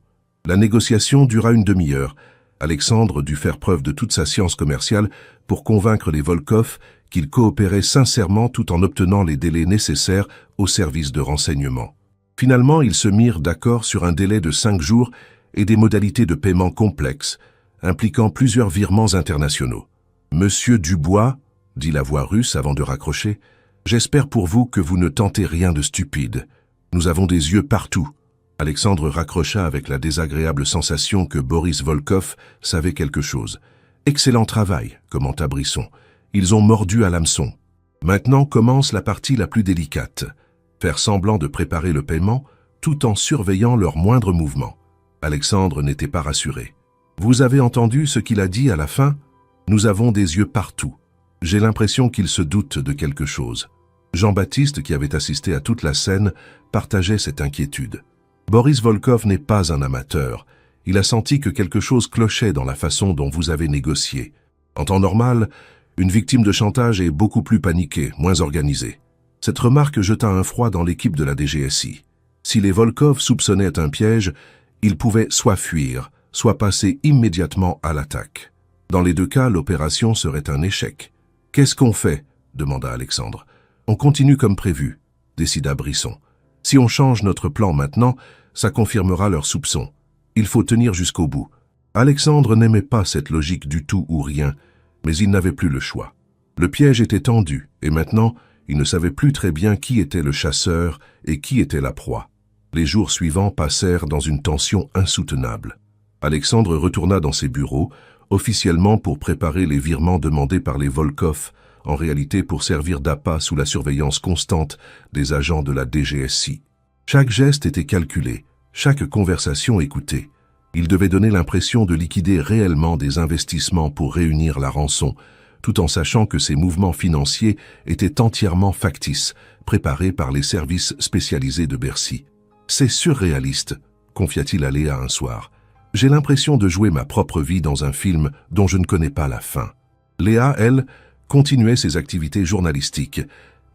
La négociation dura une demi-heure. Alexandre dut faire preuve de toute sa science commerciale pour convaincre les Volkov qu'ils coopéraient sincèrement tout en obtenant les délais nécessaires au service de renseignement. Finalement, ils se mirent d'accord sur un délai de 5 jours et des modalités de paiement complexes, impliquant plusieurs virements internationaux. « Monsieur Dubois, » dit la voix russe avant de raccrocher, « j'espère pour vous que vous ne tentez rien de stupide. Nous avons des yeux partout. » Alexandre raccrocha avec la désagréable sensation que Boris Volkov savait quelque chose. « Excellent travail, » commenta Brisson. « Ils ont mordu à l'hameçon. Maintenant commence la partie la plus délicate. Faire semblant de préparer le paiement tout en surveillant leurs moindres mouvements. » Alexandre n'était pas rassuré. « Vous avez entendu ce qu'il a dit à la fin ? Nous avons des yeux partout. J'ai l'impression qu'il se doute de quelque chose. » Jean-Baptiste, qui avait assisté à toute la scène, partageait cette inquiétude. Boris Volkov n'est pas un amateur. Il a senti que quelque chose clochait dans la façon dont vous avez négocié. En temps normal, une victime de chantage est beaucoup plus paniquée, moins organisée. Cette remarque jeta un froid dans l'équipe de la DGSI. Si les Volkov soupçonnaient un piège, ils pouvaient soit fuir, soit passer immédiatement à l'attaque. Dans les deux cas, l'opération serait un échec. « Qu'est-ce qu'on fait ?» demanda Alexandre. « On continue comme prévu », décida Brisson. « Si on change notre plan maintenant, ça confirmera leurs soupçons. Il faut tenir jusqu'au bout. » Alexandre n'aimait pas cette logique du tout ou rien, mais il n'avait plus le choix. Le piège était tendu, et maintenant, il ne savait plus très bien qui était le chasseur et qui était la proie. Les jours suivants passèrent dans une tension insoutenable. Alexandre retourna dans ses bureaux, officiellement pour préparer les virements demandés par les Volkov, en réalité pour servir d'appât sous la surveillance constante des agents de la DGSI. Chaque geste était calculé, chaque conversation écoutée. Il devait donner l'impression de liquider réellement des investissements pour réunir la rançon, tout en sachant que ces mouvements financiers étaient entièrement factices, préparés par les services spécialisés de Bercy. « C'est surréaliste », confia-t-il à Léa un soir. « J'ai l'impression de jouer ma propre vie dans un film dont je ne connais pas la fin. » Léa, elle, continuait ses activités journalistiques,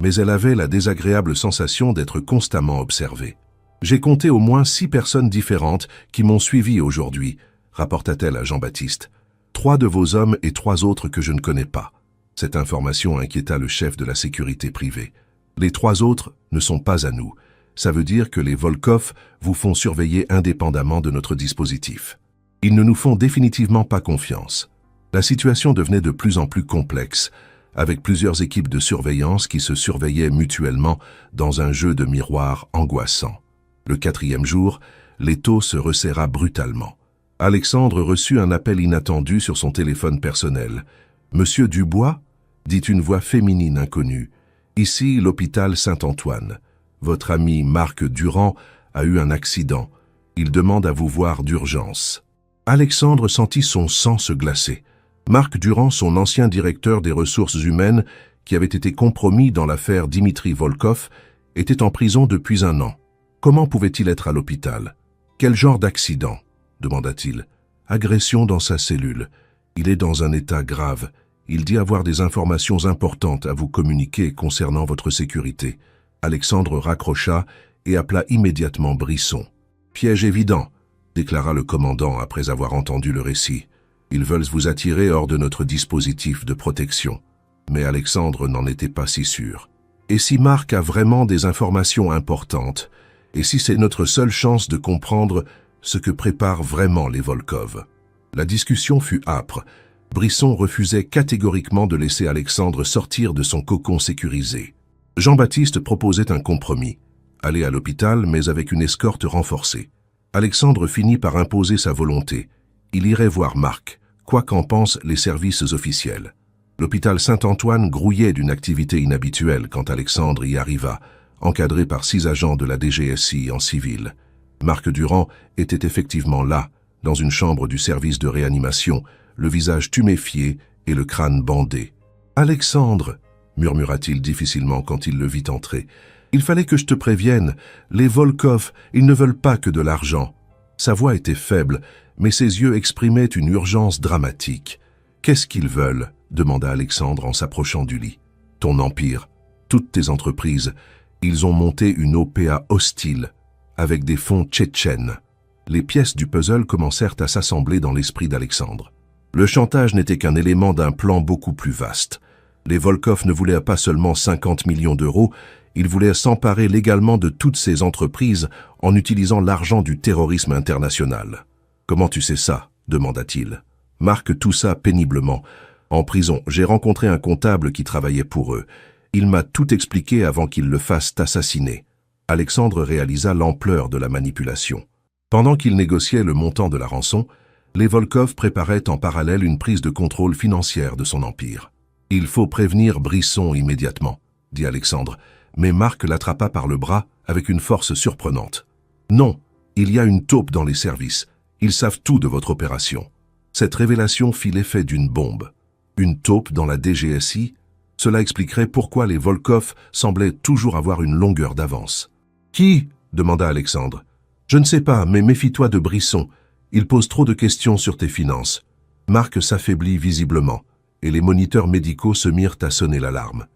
mais elle avait la désagréable sensation d'être constamment observée. « J'ai compté au moins 6 personnes différentes qui m'ont suivi aujourd'hui, » rapporta-t-elle à Jean-Baptiste. « 3 de vos hommes et 3 autres que je ne connais pas. » Cette information inquiéta le chef de la sécurité privée. « Les 3 autres ne sont pas à nous. Ça veut dire que les Volkov vous font surveiller indépendamment de notre dispositif. Ils ne nous font définitivement pas confiance. » La situation devenait de plus en plus complexe, avec plusieurs équipes de surveillance qui se surveillaient mutuellement dans un jeu de miroirs angoissant. Le 4e jour, l'étau se resserra brutalement. Alexandre reçut un appel inattendu sur son téléphone personnel. « Monsieur Dubois ?» dit une voix féminine inconnue. « Ici, l'hôpital Saint-Antoine. Votre ami Marc Durand a eu un accident. Il demande à vous voir d'urgence. » Alexandre sentit son sang se glacer. Marc Durand, son ancien directeur des ressources humaines, qui avait été compromis dans l'affaire Dimitri Volkov, était en prison depuis 1 an. Comment pouvait-il être à l'hôpital? Quel genre d'accident? Demanda-t-il. Agression dans sa cellule. Il est dans un état grave. Il dit avoir des informations importantes à vous communiquer concernant votre sécurité. Alexandre raccrocha et appela immédiatement Brisson. Piège évident, déclara le commandant après avoir entendu le récit. Ils veulent vous attirer hors de notre dispositif de protection. Mais Alexandre n'en était pas si sûr. Et si Marc a vraiment des informations importantes? Et si c'est notre seule chance de comprendre ce que préparent vraiment les Volkov? La discussion fut âpre. Brisson refusait catégoriquement de laisser Alexandre sortir de son cocon sécurisé. Jean-Baptiste proposait un compromis. Aller à l'hôpital, mais avec une escorte renforcée. Alexandre finit par imposer sa volonté. Il irait voir Marc, quoi qu'en pensent les services officiels. L'hôpital Saint-Antoine grouillait d'une activité inhabituelle quand Alexandre y arriva, encadré par 6 agents de la DGSI en civil. Marc Durand était effectivement là, dans une chambre du service de réanimation, le visage tuméfié et le crâne bandé. « Alexandre !» murmura-t-il difficilement quand il le vit entrer. « Il fallait que je te prévienne, les Volkov, ils ne veulent pas que de l'argent. » Sa voix était faible, mais ses yeux exprimaient une urgence dramatique. « Qu'est-ce qu'ils veulent ?» demanda Alexandre en s'approchant du lit. « Ton empire, toutes tes entreprises, ils ont monté une OPA hostile, avec des fonds tchétchènes. » Les pièces du puzzle commencèrent à s'assembler dans l'esprit d'Alexandre. Le chantage n'était qu'un élément d'un plan beaucoup plus vaste. Les Volkov ne voulaient pas seulement 50 millions d'euros, ils voulaient s'emparer légalement de toutes ces entreprises en utilisant l'argent du terrorisme international. « Comment tu sais ça ?» demanda-t-il. « Marque tout ça péniblement. En prison, j'ai rencontré un comptable qui travaillait pour eux. Il m'a tout expliqué avant qu'ils le fassent assassiner. » Alexandre réalisa l'ampleur de la manipulation. Pendant qu'il négociait le montant de la rançon, les Volkov préparaient en parallèle une prise de contrôle financière de son empire. « Il faut prévenir Brisson immédiatement, » dit Alexandre, mais Marc l'attrapa par le bras avec une force surprenante. « Non, il y a une taupe dans les services. Ils savent tout de votre opération. » Cette révélation fit l'effet d'une bombe. Une taupe dans la DGSI? Cela expliquerait pourquoi les Volkov semblaient toujours avoir une longueur d'avance. « Qui ?» demanda Alexandre. « Je ne sais pas, mais méfie-toi de Brisson. Il pose trop de questions sur tes finances. » Marc s'affaiblit visiblement, et les moniteurs médicaux se mirent à sonner l'alarme.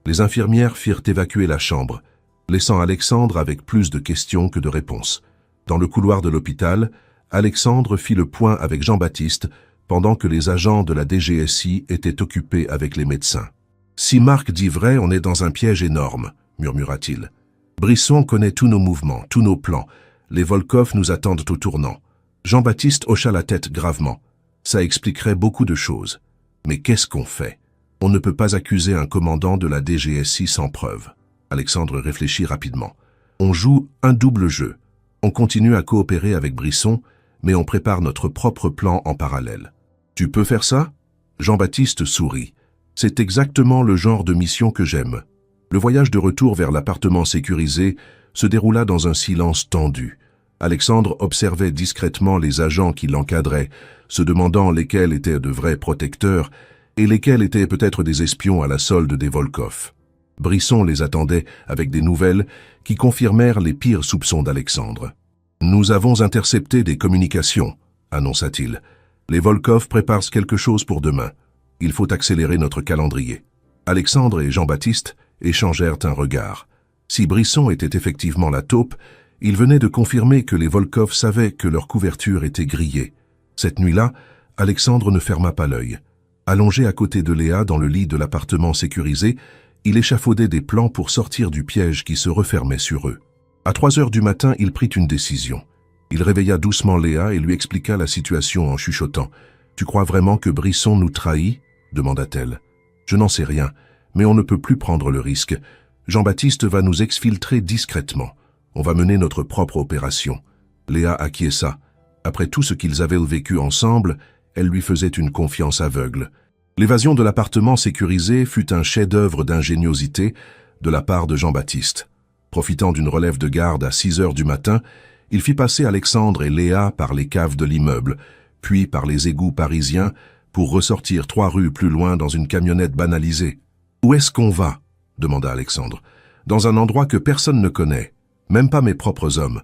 Les infirmières firent évacuer la chambre, laissant Alexandre avec plus de questions que de réponses. Dans le couloir de l'hôpital, Alexandre fit le point avec Jean-Baptiste pendant que les agents de la DGSI étaient occupés avec les médecins. « Si Marc dit vrai, on est dans un piège énorme, » murmura-t-il. « Brisson connaît tous nos mouvements, tous nos plans. Les Volkov nous attendent au tournant. » Jean-Baptiste hocha la tête gravement. Ça expliquerait beaucoup de choses. Mais qu'est-ce qu'on fait? On ne peut pas accuser un commandant de la DGSI sans preuve. Alexandre réfléchit rapidement. On joue un double jeu. On continue à coopérer avec Brisson, mais on prépare notre propre plan en parallèle. Tu peux faire ça? Jean-Baptiste sourit. C'est exactement le genre de mission que j'aime. Le voyage de retour vers l'appartement sécurisé se déroula dans un silence tendu. Alexandre observait discrètement les agents qui l'encadraient, se demandant lesquels étaient de vrais protecteurs et lesquels étaient peut-être des espions à la solde des Volkov. Brisson les attendait avec des nouvelles qui confirmèrent les pires soupçons d'Alexandre. « Nous avons intercepté des communications, » annonça-t-il. « Les Volkov préparent quelque chose pour demain. Il faut accélérer notre calendrier. » Alexandre et Jean-Baptiste échangèrent un regard. Si Brisson était effectivement la taupe, il venait de confirmer que les Volkov savaient que leur couverture était grillée. Cette nuit-là, Alexandre ne ferma pas l'œil. Allongé à côté de Léa dans le lit de l'appartement sécurisé, il échafaudait des plans pour sortir du piège qui se refermait sur eux. À 3 heures du matin, il prit une décision. Il réveilla doucement Léa et lui expliqua la situation en chuchotant. « Tu crois vraiment que Brisson nous trahit ?» demanda-t-elle. « Je n'en sais rien, mais on ne peut plus prendre le risque. Jean-Baptiste va nous exfiltrer discrètement. On va mener notre propre opération. » Léa acquiesça. Après tout ce qu'ils avaient vécu ensemble, elle lui faisait une confiance aveugle. L'évasion de l'appartement sécurisé fut un chef-d'œuvre d'ingéniosité de la part de Jean-Baptiste. Profitant d'une relève de garde à 6 heures du matin, il fit passer Alexandre et Léa par les caves de l'immeuble, puis par les égouts parisiens, pour ressortir 3 rues plus loin dans une camionnette banalisée. « Où est-ce qu'on va ?» demanda Alexandre. « Dans un endroit que personne ne connaît, même pas mes propres hommes. »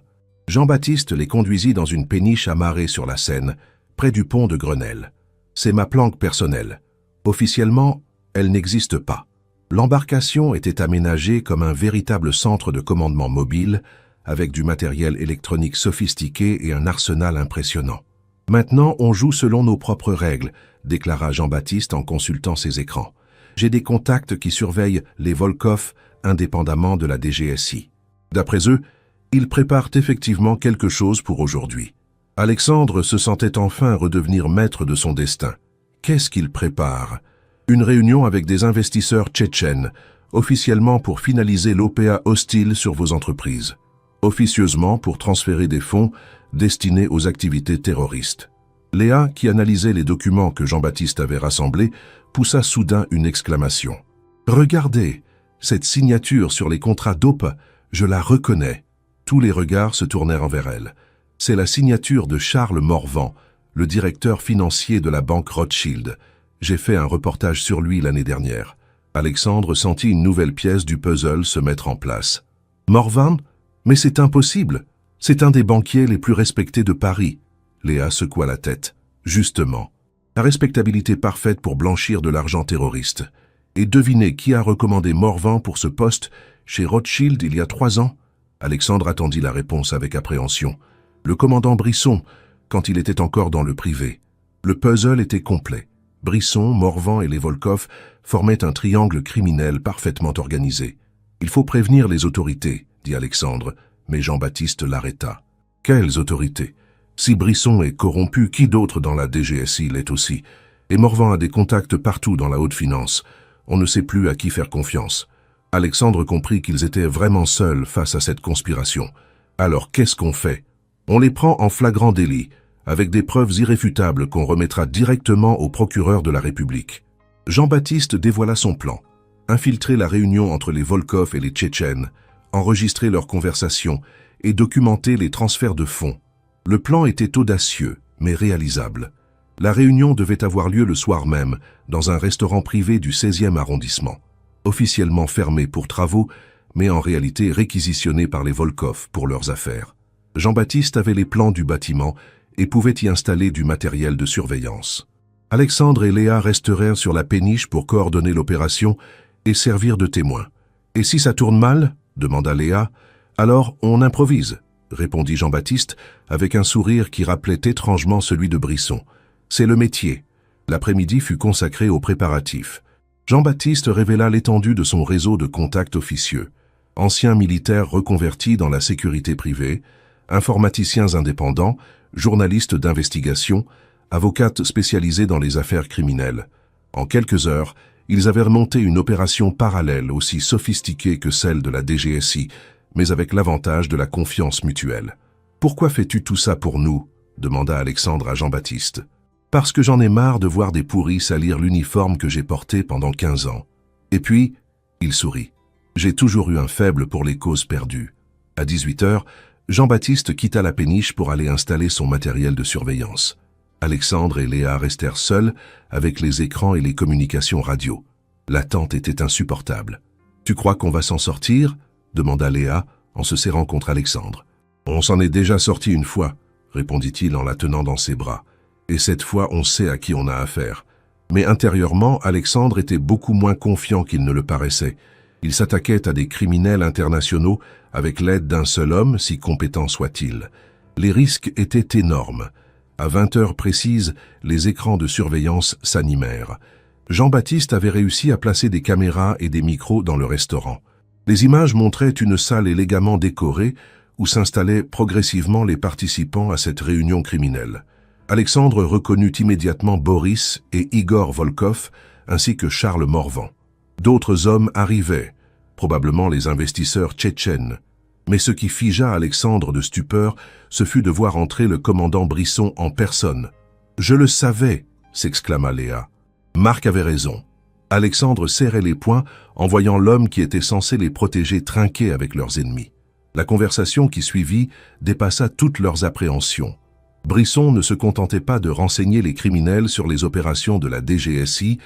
Jean-Baptiste les conduisit dans une péniche amarrée sur la Seine, près du pont de Grenelle. C'est ma planque personnelle. Officiellement, elle n'existe pas. L'embarcation était aménagée comme un véritable centre de commandement mobile, avec du matériel électronique sophistiqué et un arsenal impressionnant. « Maintenant, on joue selon nos propres règles, » déclara Jean-Baptiste en consultant ses écrans. « J'ai des contacts qui surveillent les Volkov indépendamment de la DGSI. D'après eux, ils préparent effectivement quelque chose pour aujourd'hui. » Alexandre se sentait enfin redevenir maître de son destin. Qu'est-ce qu'il prépare? Une réunion avec des investisseurs tchétchènes, officiellement pour finaliser l'OPA hostile sur vos entreprises, officieusement pour transférer des fonds destinés aux activités terroristes. Léa, qui analysait les documents que Jean-Baptiste avait rassemblés, poussa soudain une exclamation. « Regardez, cette signature sur les contrats DOP, je la reconnais. » Tous les regards se tournèrent envers elle. C'est la signature de Charles Morvan, le directeur financier de la banque Rothschild. J'ai fait un reportage sur lui l'année dernière. Alexandre sentit une nouvelle pièce du puzzle se mettre en place. Morvan? Mais c'est impossible. C'est un des banquiers les plus respectés de Paris. Léa secoua la tête. Justement. La respectabilité parfaite pour blanchir de l'argent terroriste. Et devinez qui a recommandé Morvan pour ce poste chez Rothschild il y a 3 ans? Alexandre attendit la réponse avec appréhension. Le commandant Brisson, quand il était encore dans le privé. Le puzzle était complet. Brisson, Morvan et les Volkov formaient un triangle criminel parfaitement organisé. « Il faut prévenir les autorités », dit Alexandre, mais Jean-Baptiste l'arrêta. « Quelles autorités? Si Brisson est corrompu, qui d'autre dans la DGSI l'est aussi? Et Morvan a des contacts partout dans la haute finance. On ne sait plus à qui faire confiance. » Alexandre comprit qu'ils étaient vraiment seuls face à cette conspiration. Alors qu'est-ce qu'on fait? On les prend en flagrant délit, avec des preuves irréfutables qu'on remettra directement au procureur de la République. Jean-Baptiste dévoila son plan. Infiltrer la réunion entre les Volkov et les Tchétchènes, enregistrer leurs conversations et documenter les transferts de fonds. Le plan était audacieux, mais réalisable. La réunion devait avoir lieu le soir même, dans un restaurant privé du 16e arrondissement. Officiellement fermé pour travaux, mais en réalité réquisitionné par les Volkov pour leurs affaires. Jean-Baptiste avait les plans du bâtiment et pouvait y installer du matériel de surveillance. Alexandre et Léa restèrent sur la péniche pour coordonner l'opération et servir de témoins. « Et si ça tourne mal ?» demanda Léa. « Alors on improvise », répondit Jean-Baptiste avec un sourire qui rappelait étrangement celui de Brisson. « C'est le métier. » L'après-midi fut consacré aux préparatifs. Jean-Baptiste révéla l'étendue de son réseau de contacts officieux. Anciens militaires reconvertis dans la sécurité privée, informaticiens indépendants, journalistes d'investigation, avocates spécialisées dans les affaires criminelles. En quelques heures, ils avaient remonté une opération parallèle aussi sophistiquée que celle de la DGSI, mais avec l'avantage de la confiance mutuelle. « Pourquoi fais-tu tout ça pour nous ?» demanda Alexandre à Jean-Baptiste. « Parce que j'en ai marre de voir des pourris salir l'uniforme que j'ai porté pendant 15 ans. Et puis, il sourit. J'ai toujours eu un faible pour les causes perdues. » À 18 heures, Jean-Baptiste quitta la péniche pour aller installer son matériel de surveillance. Alexandre et Léa restèrent seuls avec les écrans et les communications radio. L'attente était insupportable. « Tu crois qu'on va s'en sortir ?» demanda Léa en se serrant contre Alexandre. « On s'en est déjà sorti une fois, » répondit-il en la tenant dans ses bras. « Et cette fois, on sait à qui on a affaire. » Mais intérieurement, Alexandre était beaucoup moins confiant qu'il ne le paraissait. Il s'attaquait à des criminels internationaux avec l'aide d'un seul homme, si compétent soit-il. Les risques étaient énormes. À 20 heures précises, les écrans de surveillance s'animèrent. Jean-Baptiste avait réussi à placer des caméras et des micros dans le restaurant. Les images montraient une salle élégamment décorée où s'installaient progressivement les participants à cette réunion criminelle. Alexandre reconnut immédiatement Boris et Igor Volkov, ainsi que Charles Morvan. D'autres hommes arrivaient, probablement les investisseurs tchétchènes. Mais ce qui figea Alexandre de stupeur, ce fut de voir entrer le commandant Brisson en personne. « Je le savais !» s'exclama Léa. Marc avait raison. Alexandre serrait les poings en voyant l'homme qui était censé les protéger trinquer avec leurs ennemis. La conversation qui suivit dépassa toutes leurs appréhensions. Brisson ne se contentait pas de renseigner les criminels sur les opérations de la DGSI,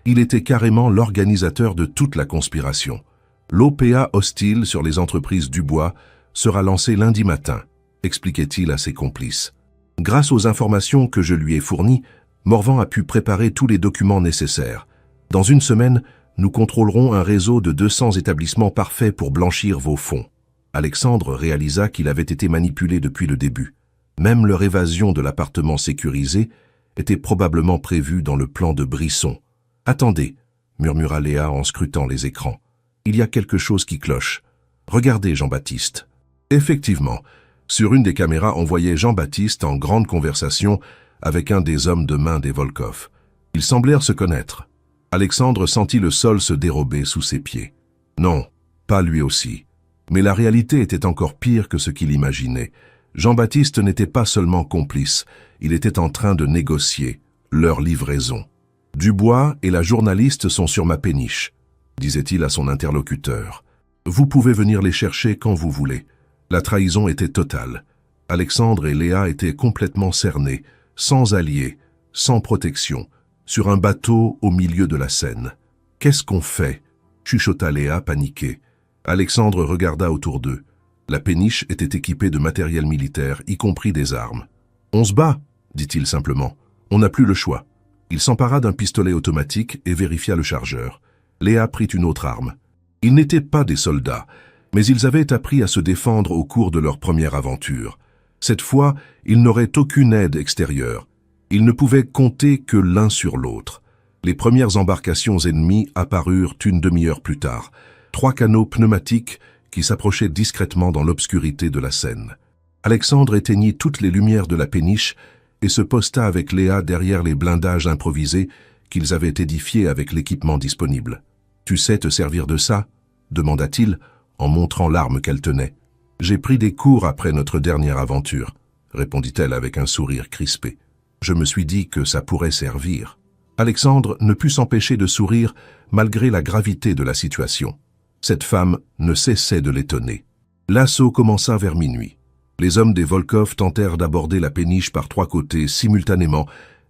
il était carrément l'organisateur de toute la conspiration. L'OPA hostile sur les entreprises Dubois sera lancée lundi matin, expliquait-il à ses complices. Grâce aux informations que je lui ai fournies, Morvan a pu préparer tous les documents nécessaires. Dans une semaine, nous contrôlerons un réseau de 200 établissements parfaits pour blanchir vos fonds. Alexandre réalisa qu'il avait été manipulé depuis le début. Même leur évasion de l'appartement sécurisé était probablement prévue dans le plan de Brisson. « Attendez », murmura Léa en scrutant les écrans. « Il y a quelque chose qui cloche. Regardez Jean-Baptiste. » Effectivement, sur une des caméras, on voyait Jean-Baptiste en grande conversation avec un des hommes de main des Volkov. Ils semblèrent se connaître. Alexandre sentit le sol se dérober sous ses pieds. Non, pas lui aussi. Mais la réalité était encore pire que ce qu'il imaginait. Jean-Baptiste n'était pas seulement complice, il était en train de négocier leur livraison. « Dubois et la journaliste sont sur ma péniche », disait-il à son interlocuteur. « Vous pouvez venir les chercher quand vous voulez. » La trahison était totale. Alexandre et Léa étaient complètement cernés, sans alliés, sans protection, sur un bateau au milieu de la Seine. « Qu'est-ce qu'on fait ?» chuchota Léa paniquée. Alexandre regarda autour d'eux. La péniche était équipée de matériel militaire, y compris des armes. « On se bat !» dit-il simplement. « On n'a plus le choix. » Il s'empara d'un pistolet automatique et vérifia le chargeur. Léa prit une autre arme. Ils n'étaient pas des soldats, mais ils avaient appris à se défendre au cours de leur première aventure. Cette fois, ils n'auraient aucune aide extérieure. Ils ne pouvaient compter que l'un sur l'autre. Les premières embarcations ennemies apparurent une demi-heure plus tard. 3 canots pneumatiques qui s'approchaient discrètement dans l'obscurité de la Seine. Alexandre éteignit toutes les lumières de la péniche et se posta avec Léa derrière les blindages improvisés qu'ils avaient édifiés avec l'équipement disponible. « Tu sais te servir de ça ?» demanda-t-il en montrant l'arme qu'elle tenait. « J'ai pris des cours après notre dernière aventure », répondit-elle avec un sourire crispé. « Je me suis dit que ça pourrait servir. » Alexandre ne put s'empêcher de sourire malgré la gravité de la situation. Cette femme ne cessait de l'étonner. L'assaut commença vers minuit. Les hommes des Volkov tentèrent d'aborder la péniche par 3 côtés simultanément,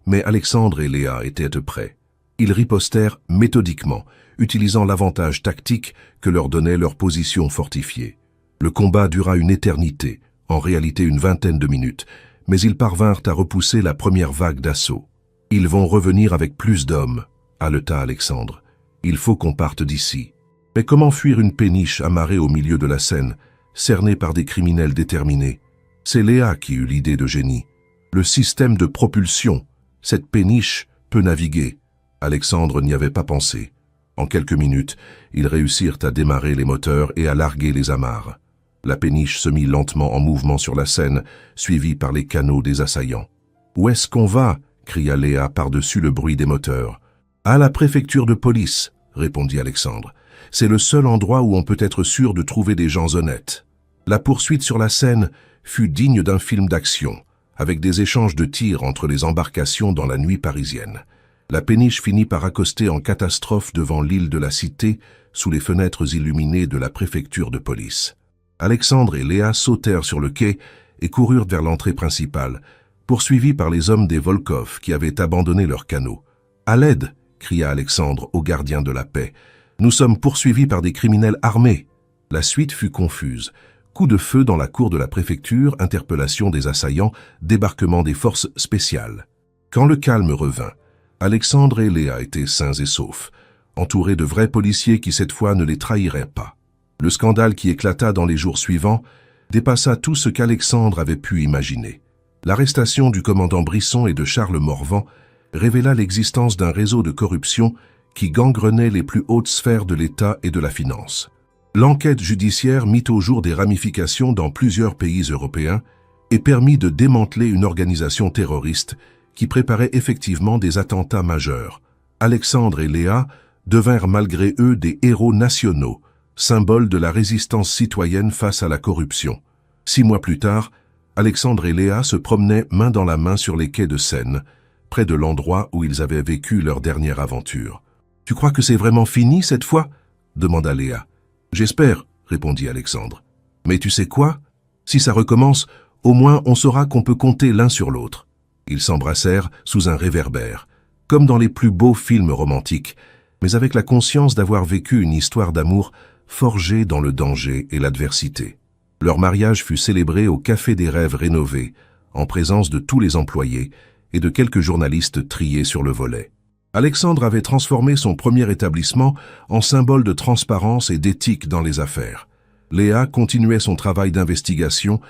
mais Alexandre et Léa étaient prêts. Ils ripostèrent méthodiquement, utilisant l'avantage tactique que leur donnait leur position fortifiée. Le combat dura une éternité, en réalité une vingtaine de minutes, mais ils parvinrent à repousser la première vague d'assaut. « Ils vont revenir avec plus d'hommes », haleta Alexandre. « Il faut qu'on parte d'ici. » Mais comment fuir une péniche amarrée au milieu de la Seine, cernée par des criminels déterminés? C'est Léa qui eut l'idée de génie. Le système de propulsion, cette péniche peut naviguer. Alexandre n'y avait pas pensé. En quelques minutes, ils réussirent à démarrer les moteurs et à larguer les amarres. La péniche se mit lentement en mouvement sur la Seine, suivie par les canots des assaillants. « Où est-ce qu'on va » cria Léa par-dessus le bruit des moteurs. « À la préfecture de police » répondit Alexandre. « C'est le seul endroit où on peut être sûr de trouver des gens honnêtes. » La poursuite sur la Seine fut digne d'un film d'action, avec des échanges de tirs entre les embarcations dans la nuit parisienne. La péniche finit par accoster en catastrophe devant l'île de la Cité, sous les fenêtres illuminées de la préfecture de police. Alexandre et Léa sautèrent sur le quai et coururent vers l'entrée principale, poursuivis par les hommes des Volkov qui avaient abandonné leur canot. « À l'aide !» cria Alexandre au gardien de la paix. « Nous sommes poursuivis par des criminels armés !» La suite fut confuse. Coup de feu dans la cour de la préfecture, interpellation des assaillants, débarquement des forces spéciales. Quand le calme revint, Alexandre et Léa étaient sains et saufs, entourés de vrais policiers qui cette fois ne les trahiraient pas. Le scandale qui éclata dans les jours suivants dépassa tout ce qu'Alexandre avait pu imaginer. L'arrestation du commandant Brisson et de Charles Morvan révéla l'existence d'un réseau de corruption qui gangrenait les plus hautes sphères de l'État et de la finance. L'enquête judiciaire mit au jour des ramifications dans plusieurs pays européens et permit de démanteler une organisation terroriste qui préparait effectivement des attentats majeurs. Alexandre et Léa devinrent malgré eux des héros nationaux, symboles de la résistance citoyenne face à la corruption. 6 mois plus tard, Alexandre et Léa se promenaient main dans la main sur les quais de Seine, près de l'endroit où ils avaient vécu leur dernière aventure. « Tu crois que c'est vraiment fini cette fois ?» demanda Léa. « J'espère, » répondit Alexandre. « Mais tu sais quoi? Si ça recommence, au moins on saura qu'on peut compter l'un sur l'autre. » Ils s'embrassèrent sous un réverbère, comme dans les plus beaux films romantiques, mais avec la conscience d'avoir vécu une histoire d'amour forgée dans le danger et l'adversité. Leur mariage fut célébré au Café des Rêves rénové, en présence de tous les employés et de quelques journalistes triés sur le volet. Alexandre avait transformé son premier établissement en symbole de transparence et d'éthique dans les affaires. Léa continuait son travail d'investigation,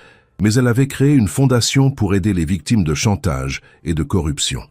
mais elle avait créé une fondation pour aider les victimes de chantage et de corruption.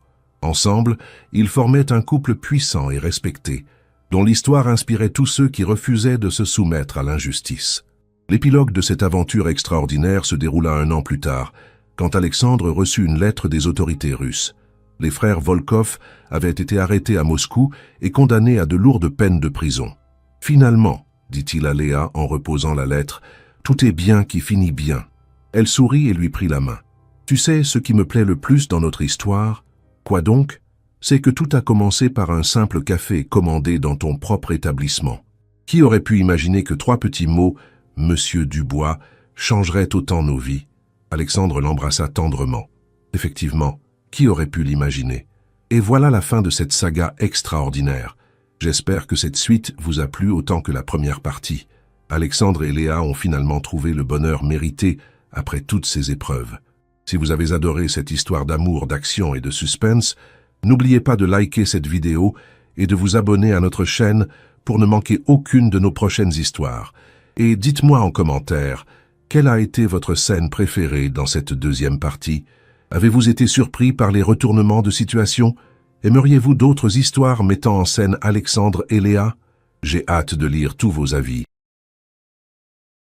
Ensemble, ils formaient un couple puissant et respecté, dont l'histoire inspirait tous ceux qui refusaient de se soumettre à l'injustice. L'épilogue de cette aventure extraordinaire se déroula 1 an plus tard, quand Alexandre reçut une lettre des autorités russes. Les frères Volkov avaient été arrêtés à Moscou et condamnés à de lourdes peines de prison. « Finalement, » dit-il à Léa en reposant la lettre, « tout est bien qui finit bien. » Elle sourit et lui prit la main. « Tu sais ce qui me plaît le plus dans notre histoire ? Quoi donc ? C'est que tout a commencé par un simple café commandé dans ton propre établissement. Qui aurait pu imaginer que 3 petits mots, Monsieur Dubois, changeraient autant nos vies ?» Alexandre l'embrassa tendrement. Effectivement, qui aurait pu l'imaginer? Et voilà la fin de cette saga extraordinaire. J'espère que cette suite vous a plu autant que la première partie. Alexandre et Léa ont finalement trouvé le bonheur mérité après toutes ces épreuves. Si vous avez adoré cette histoire d'amour, d'action et de suspense, n'oubliez pas de liker cette vidéo et de vous abonner à notre chaîne pour ne manquer aucune de nos prochaines histoires. Et dites-moi en commentaire, quelle a été votre scène préférée dans cette deuxième partie? Avez-vous été surpris par les retournements de situation? Aimeriez-vous d'autres histoires mettant en scène Alexandre et Léa? J'ai hâte de lire tous vos avis.